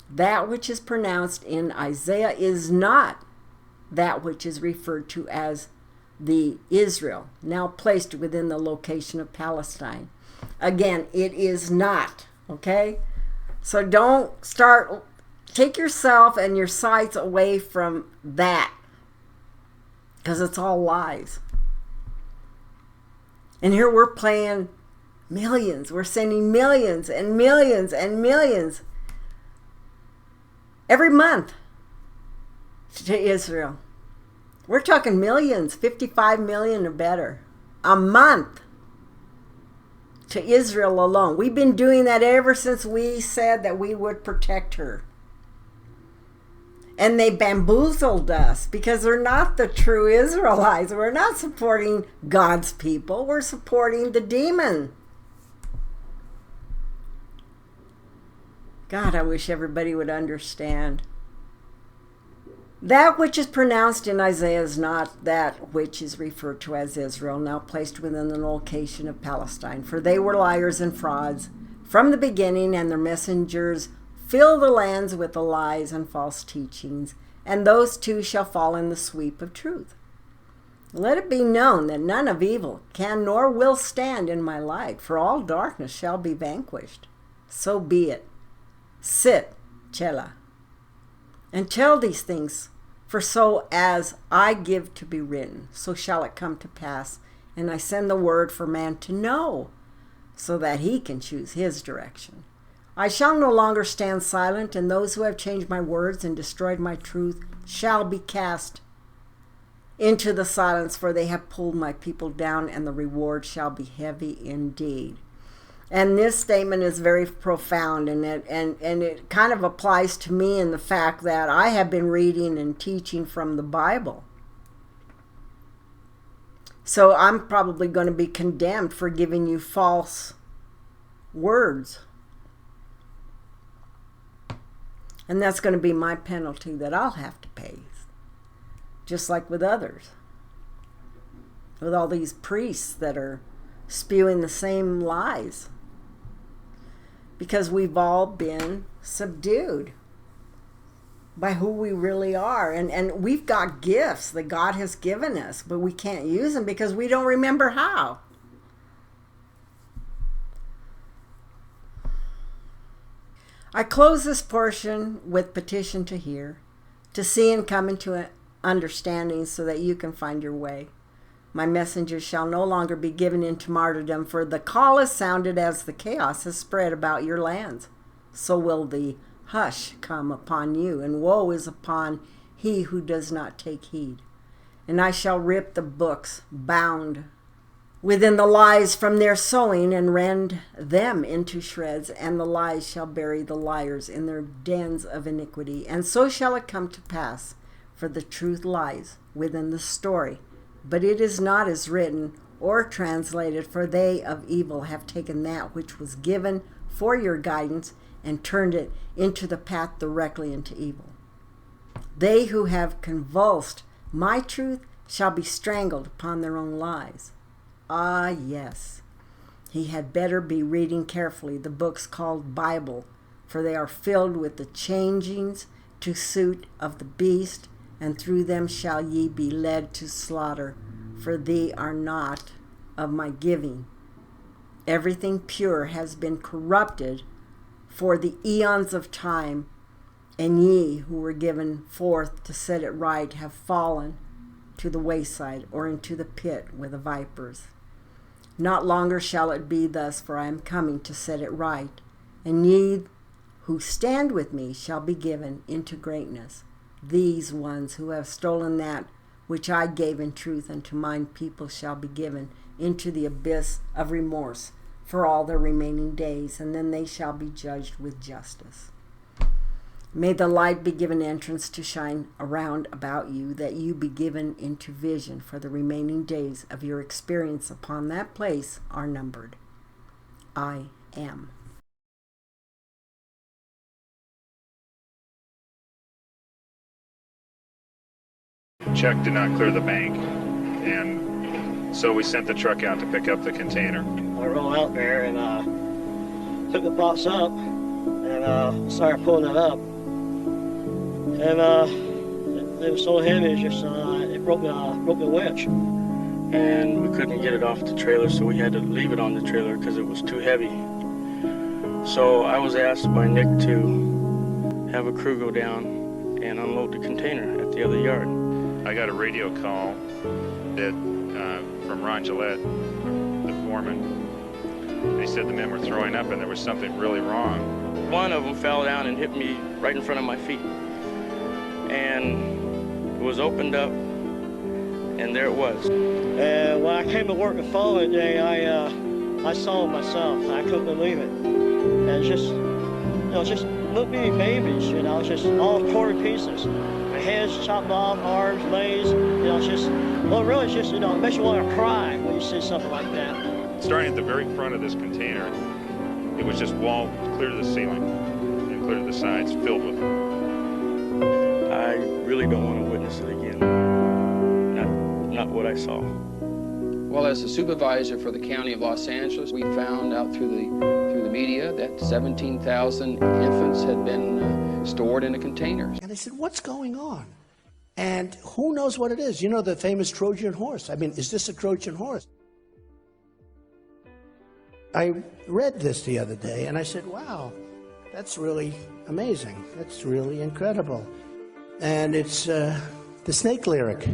A: That which is pronounced in Isaiah is not that which is referred to as the Israel, now placed within the location of Palestine. Again, it is not, okay? So don't take yourself and your sights away from that, because it's all lies. And here we're playing millions. We're sending millions and millions and millions every month to Israel. We're talking millions, 55 million or better, a month to Israel alone. We've been doing that ever since we said that we would protect her. And they bamboozled us because they're not the true Israelites. We're not supporting God's people. We're supporting the demon. God, I wish everybody would understand. That which is pronounced in Isaiah is not that which is referred to as Israel, now placed within the location of Palestine. For they were liars and frauds from the beginning, and their messengers fill the lands with the lies and false teachings, and those too shall fall in the sweep of truth. Let it be known that none of evil can nor will stand in my light, for all darkness shall be vanquished. So be it. Sit, Chela, and tell these things, for so as I give to be written, so shall it come to pass, and I send the word for man to know, so that he can choose his direction. I shall no longer stand silent, and those who have changed my words and destroyed my truth shall be cast into the silence, for they have pulled my people down, and the reward shall be heavy indeed. And this statement is very profound, and it kind of applies to me in the fact that I have been reading and teaching from the Bible. So I'm probably going to be condemned for giving you false words. And that's going to be my penalty that I'll have to pay, just like with others. With all these priests that are spewing the same lies. Because we've all been subdued by who we really are. And we've got gifts that God has given us, but we can't use them because we don't remember how. I close this portion with petition to hear, to see and come into an understanding so that you can find your way. My messengers shall no longer be given into martyrdom, for the call is sounded as the chaos has spread about your lands. So will the hush come upon you, and woe is upon he who does not take heed. And I shall rip the books bound within the lies from their sewing, and rend them into shreds, and the lies shall bury the liars in their dens of iniquity. And so shall it come to pass, for the truth lies within the story. But it is not as written or translated, for they of evil have taken that which was given for your guidance and turned it into the path directly into evil. They who have convulsed my truth shall be strangled upon their own lies. Ah, yes, he had better be reading carefully the books called Bible, for they are filled with the changings to suit of the beast, and through them shall ye be led to slaughter, for they are not of my giving. Everything pure has been corrupted for the eons of time, and ye who were given forth to set it right have fallen to the wayside, or into the pit with the vipers. Not longer shall it be thus, for I am coming to set it right, and ye who stand with me shall be given into greatness. These ones who have stolen that which I gave in truth unto mine people shall be given into the abyss of remorse for all their remaining days, and then they shall be judged with justice. May the light be given entrance to shine around about you, that you be given into vision, for the remaining days of your experience upon that place are numbered. I am.
B: Check did not clear the bank, and so we sent the truck out to pick up the container.
C: I rolled out there and took the box up and started pulling it up. And it was so heavy, it broke the winch.
D: And we couldn't get it off the trailer, so we had to leave it on the trailer because it was too heavy. So I was asked by Nick to have a crew go down and unload the container at the other yard.
B: I got a radio call from Ron Gillette, the foreman. They said the men were throwing up and there was something really wrong.
D: One of them fell down and hit me right in front of my feet. And it was opened up, and there it was.
C: And when I came to work the following day, I saw it myself. I couldn't believe it. And it's just, just little bitty babies, just all torn to pieces. Their heads chopped off, arms, legs, it's just, well, really, it's just, it makes you want to cry when you see something like that.
B: Starting at the very front of this container, it was just wall clear to the ceiling and clear to the sides, filled with them.
D: I really don't want to witness it again. Not what I saw.
E: Well, as the supervisor for the County of Los Angeles, we found out through the media that 17,000 infants had been stored in a container.
F: And I said, what's going on? And who knows what it is? You know the famous Trojan horse. I mean, is this a Trojan horse? I read this the other day and I said, wow, that's really amazing. That's really incredible. And it's the snake lyric.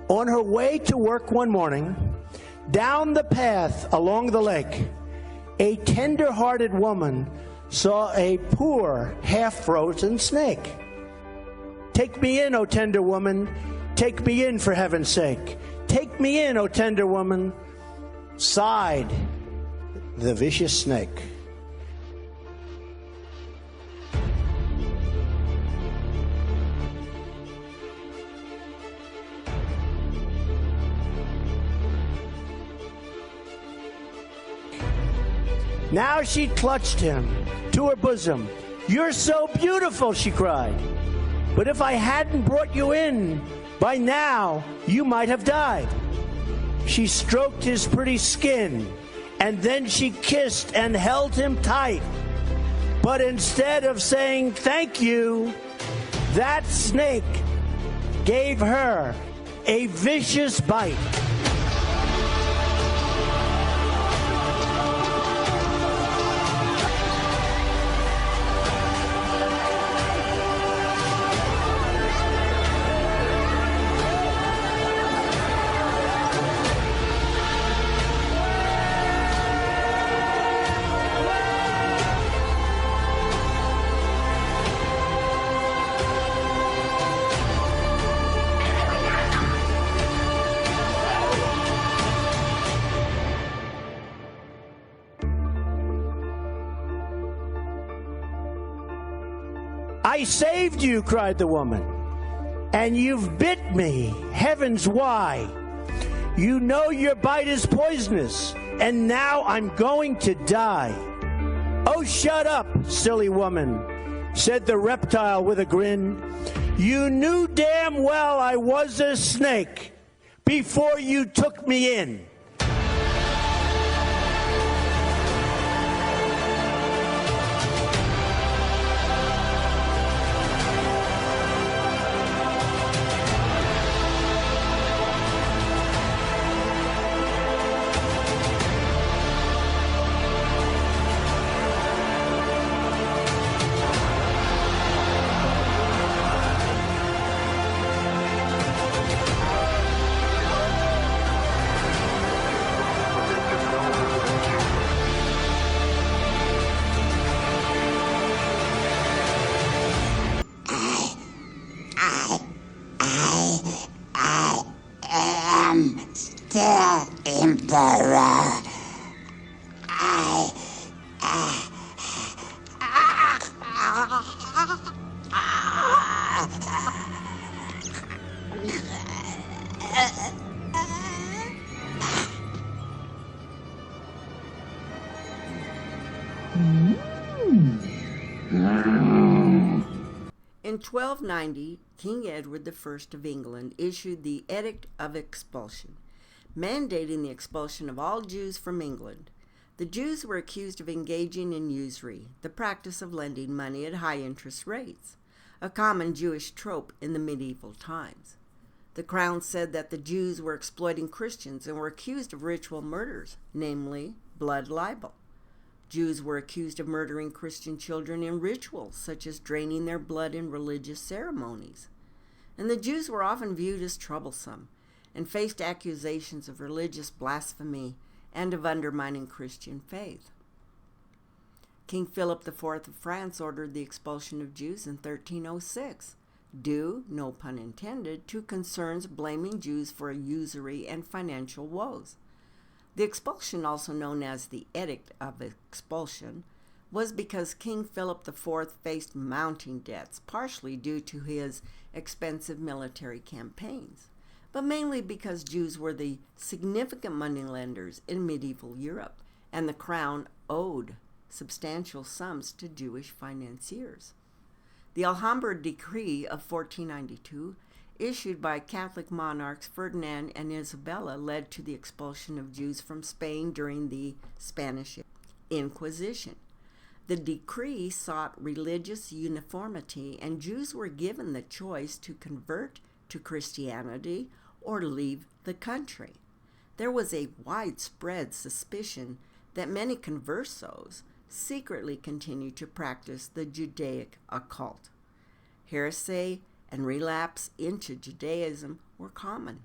F: On her way to work one morning, down the path along the lake, a tender-hearted woman saw a poor, half-frozen snake. Take me in, O tender woman. Take me in, for heaven's sake. Take me in, O tender woman. Sighed the vicious snake. Now she clutched him to her bosom. You're so beautiful, she cried. But if I hadn't brought you in, by now you might have died. She stroked his pretty skin, and then she kissed and held him tight. But instead of saying thank you, that snake gave her a vicious bite. I saved you, cried the woman, and you've bit me. Heavens, why? You know your bite is poisonous, and now I'm going to die. Oh, shut up, silly woman, said the reptile with a grin. You knew damn well I was a snake before you took me in.
A: In 1290, King Edward I of England issued the Edict of Expulsion, mandating the expulsion of all Jews from England. The Jews were accused of engaging in usury, the practice of lending money at high interest rates, a common Jewish trope in the medieval times. The Crown said that the Jews were exploiting Christians and were accused of ritual murders, namely blood libel. Jews were accused of murdering Christian children in rituals, such as draining their blood in religious ceremonies. And the Jews were often viewed as troublesome and faced accusations of religious blasphemy and of undermining Christian faith. King Philip IV of France ordered the expulsion of Jews in 1306, due, no pun intended, to concerns blaming Jews for usury and financial woes. The expulsion, also known as the Edict of Expulsion, was because King Philip IV faced mounting debts, partially due to his expensive military campaigns, but mainly because Jews were the significant moneylenders in medieval Europe, and the Crown owed substantial sums to Jewish financiers. The Alhambra Decree of 1492, issued by Catholic monarchs Ferdinand and Isabella, led to the expulsion of Jews from Spain during the Spanish Inquisition. The decree sought religious uniformity, and Jews were given the choice to convert to Christianity or leave the country. There was a widespread suspicion that many conversos secretly continued to practice the Judaic occult. Heresy and relapse into Judaism were common.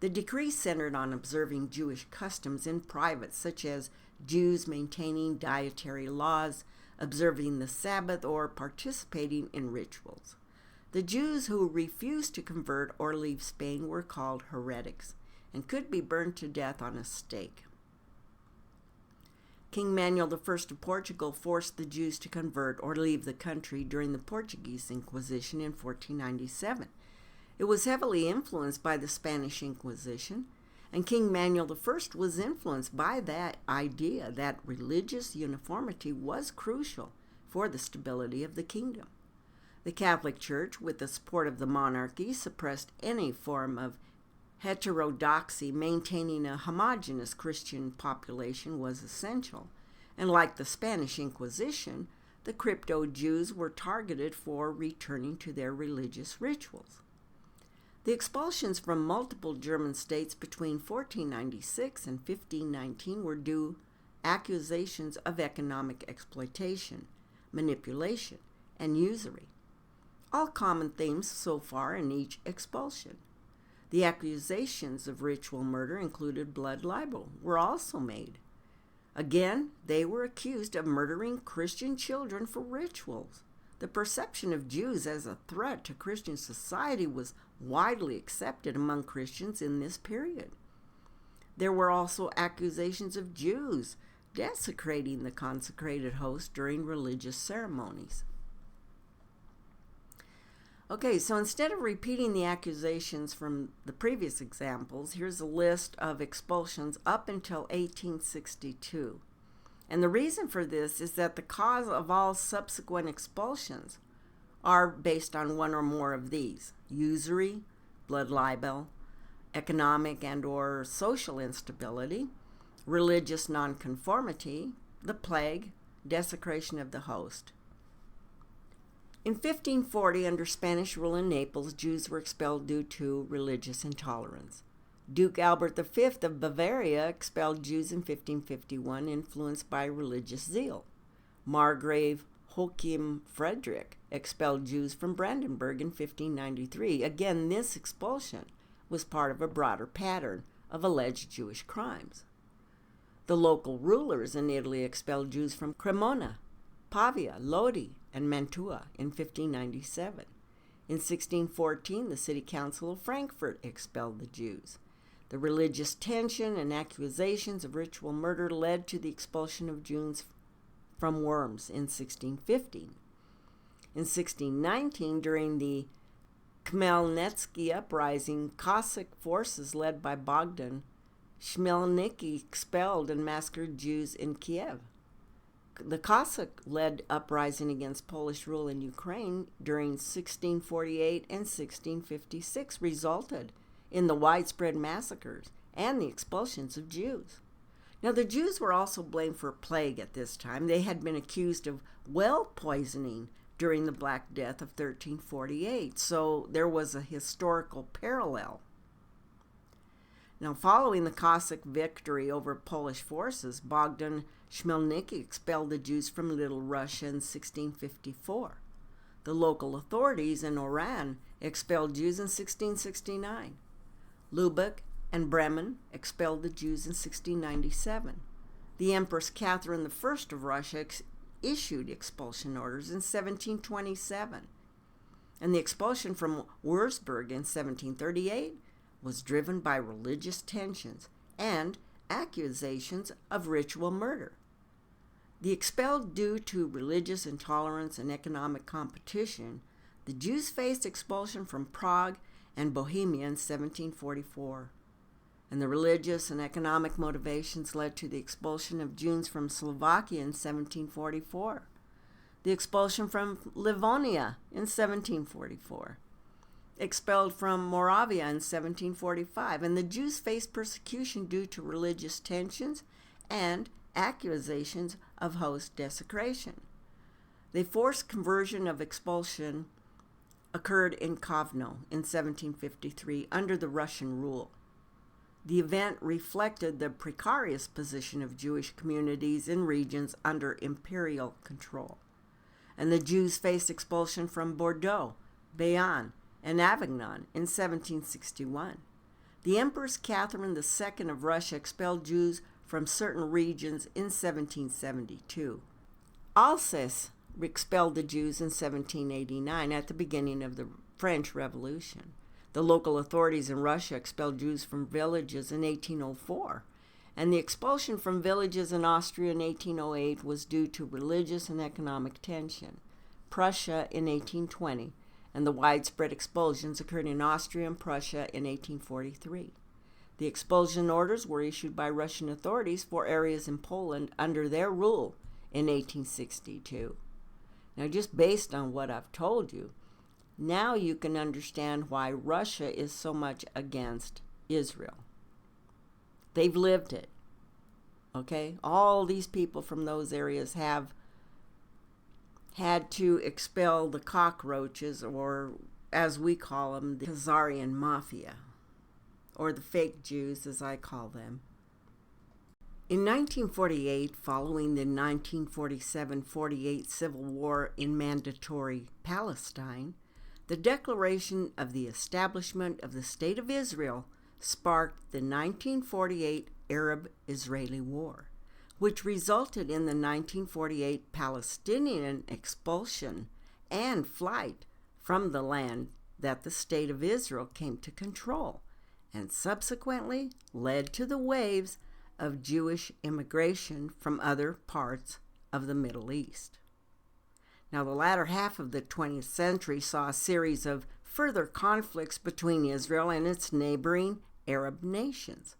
A: The decree centered on observing Jewish customs in private, such as Jews maintaining dietary laws, observing the Sabbath, or participating in rituals. The Jews who refused to convert or leave Spain were called heretics and could be burned to death on a stake. King Manuel I of Portugal forced the Jews to convert or leave the country during the Portuguese Inquisition in 1497. It was heavily influenced by the Spanish Inquisition, and King Manuel I was influenced by that idea that religious uniformity was crucial for the stability of the kingdom. The Catholic Church, with the support of the monarchy, suppressed any form of heterodoxy. Maintaining a homogeneous Christian population was essential, and like the Spanish Inquisition, the crypto-Jews were targeted for returning to their religious rituals. The expulsions from multiple German states between 1496 and 1519 were due accusations of economic exploitation, manipulation, and usury. All common themes so far in each expulsion. The accusations of ritual murder included blood libel were also made. Again, they were accused of murdering Christian children for rituals. The perception of Jews as a threat to Christian society was widely accepted among Christians in this period. There were also accusations of Jews desecrating the consecrated host during religious ceremonies. Okay, so instead of repeating the accusations from the previous examples, here's a list of expulsions up until 1862. And the reason for this is that the cause of all subsequent expulsions are based on one or more of these: usury, blood libel, economic and or social instability, religious nonconformity, the plague, desecration of the host. In 1540, under Spanish rule in Naples, Jews were expelled due to religious intolerance. Duke Albert V of Bavaria expelled Jews in 1551, influenced by religious zeal. Margrave Joachim Frederick expelled Jews from Brandenburg in 1593. Again, this expulsion was part of a broader pattern of alleged Jewish crimes. The local rulers in Italy expelled Jews from Cremona, Pavia, Lodi, and Mantua in 1597. In 1614, the City Council of Frankfurt expelled the Jews. The religious tension and accusations of ritual murder led to the expulsion of Jews from Worms in 1615. In 1619, during the Khmelnytsky uprising, Cossack forces led by Bogdan Khmelnytsky expelled and massacred Jews in Kiev. The Cossack-led uprising against Polish rule in Ukraine during 1648 and 1656 resulted in the widespread massacres and the expulsions of Jews. Now, the Jews were also blamed for plague at this time. They had been accused of well poisoning during the Black Death of 1348, so there was a historical parallel. Now, following the Cossack victory over Polish forces, Bogdan Chmielnicki expelled the Jews from Little Russia in 1654. The local authorities in Oran expelled Jews in 1669. Lubeck and Bremen expelled the Jews in 1697. The Empress Catherine I of Russia issued expulsion orders in 1727. And the expulsion from Wurzburg in 1738 was driven by religious tensions and accusations of ritual murder. The expelled due to religious intolerance and economic competition, the Jews faced expulsion from Prague and Bohemia in 1744. And the religious and economic motivations led to the expulsion of Jews from Slovakia in 1744, the expulsion from Livonia in 1744, expelled from Moravia in 1745, and the Jews faced persecution due to religious tensions and accusations of host desecration. The forced conversion of expulsion occurred in Kovno in 1753 under the Russian rule. The event reflected the precarious position of Jewish communities in regions under imperial control. And the Jews faced expulsion from Bordeaux, Bayonne, and Avignon in 1761. The Empress Catherine II of Russia expelled Jews from certain regions in 1772. Alsace expelled the Jews in 1789 at the beginning of the French Revolution. The local authorities in Russia expelled Jews from villages in 1804, and the expulsion from villages in Austria in 1808 was due to religious and economic tension. Prussia in 1820, and the widespread expulsions occurred in Austria and Prussia in 1843. The expulsion orders were issued by Russian authorities for areas in Poland under their rule in 1862. Now, just based on what I've told you, now you can understand why Russia is so much against Israel. They've lived it, okay? All these people from those areas have had to expel the cockroaches, or as we call them, the Khazarian Mafia, or the fake Jews as I call them. In 1948, following the 1947-48 civil war in Mandatory Palestine, the declaration of the establishment of the State of Israel sparked the 1948 Arab-Israeli War, which resulted in the 1948 Palestinian expulsion and flight from the land that the State of Israel came to control, and subsequently led to the waves of Jewish immigration from other parts of the Middle East. Now, the latter half of the 20th century saw a series of further conflicts between Israel and its neighboring Arab nations.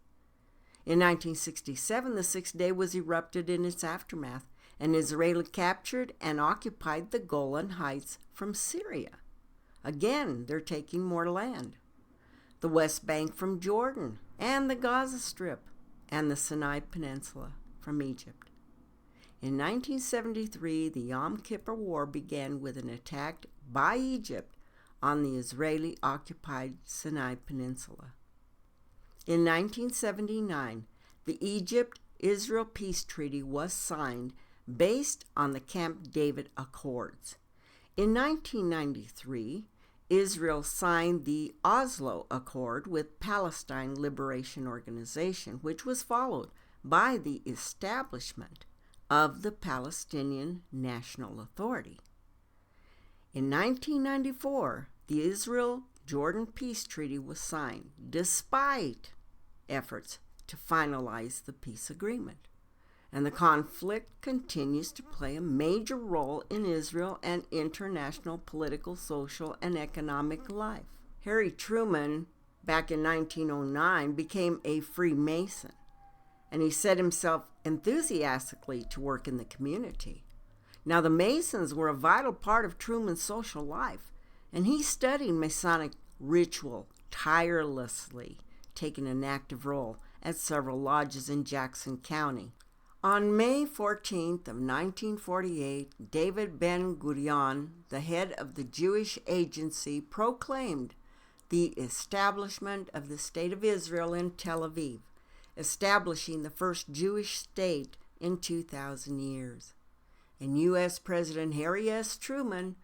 A: In 1967, the Sixth Day was erupted in its aftermath, and Israel captured and occupied the Golan Heights from Syria. Again, they're taking more land. The West Bank from Jordan, and the Gaza Strip, and the Sinai Peninsula from Egypt. In 1973, the Yom Kippur War began with an attack by Egypt on the Israeli-occupied Sinai Peninsula. In 1979, the Egypt-Israel Peace Treaty was signed based on the Camp David Accords. In 1993, Israel signed the Oslo Accord with Palestine Liberation Organization, which was followed by the establishment of the Palestinian National Authority. In 1994, the Israel-Jordan Peace Treaty was signed, despite efforts to finalize the peace agreement. And the conflict continues to play a major role in Israel and international political, social, and economic life. Harry Truman, back in 1909, became a Freemason, and he set himself enthusiastically to work in the community. Now, the Masons were a vital part of Truman's social life, and he studied Masonic ritual tirelessly, taking an active role at several lodges in Jackson County. On May 14th of 1948, David Ben-Gurion, the head of the Jewish Agency, proclaimed the establishment of the State of Israel in Tel Aviv, establishing the first Jewish state in 2,000 years. And U.S. President Harry S. Truman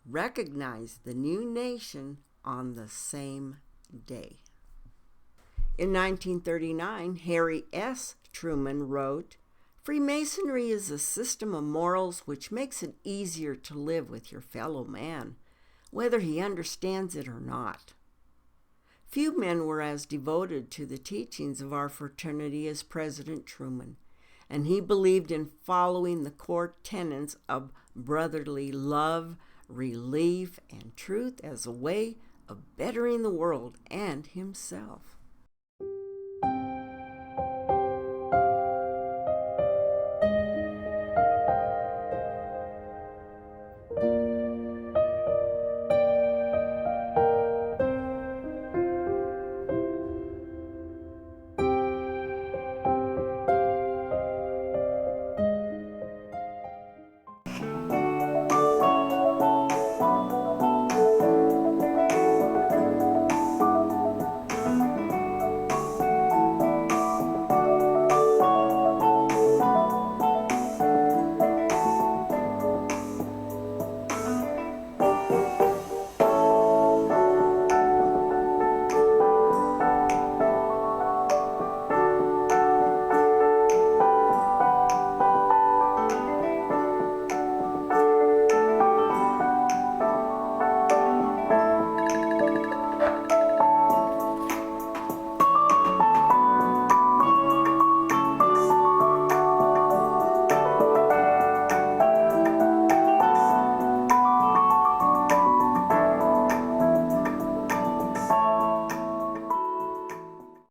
A: recognized the new nation on the same day. In 1939, Harry S. Truman wrote, "Freemasonry is a system of morals which makes it easier to live with your fellow man, whether he understands it or not." Few men were as devoted to the teachings of our fraternity as President Truman, and he believed in following the core tenets of brotherly love, relief, and truth as a way of bettering the world and himself.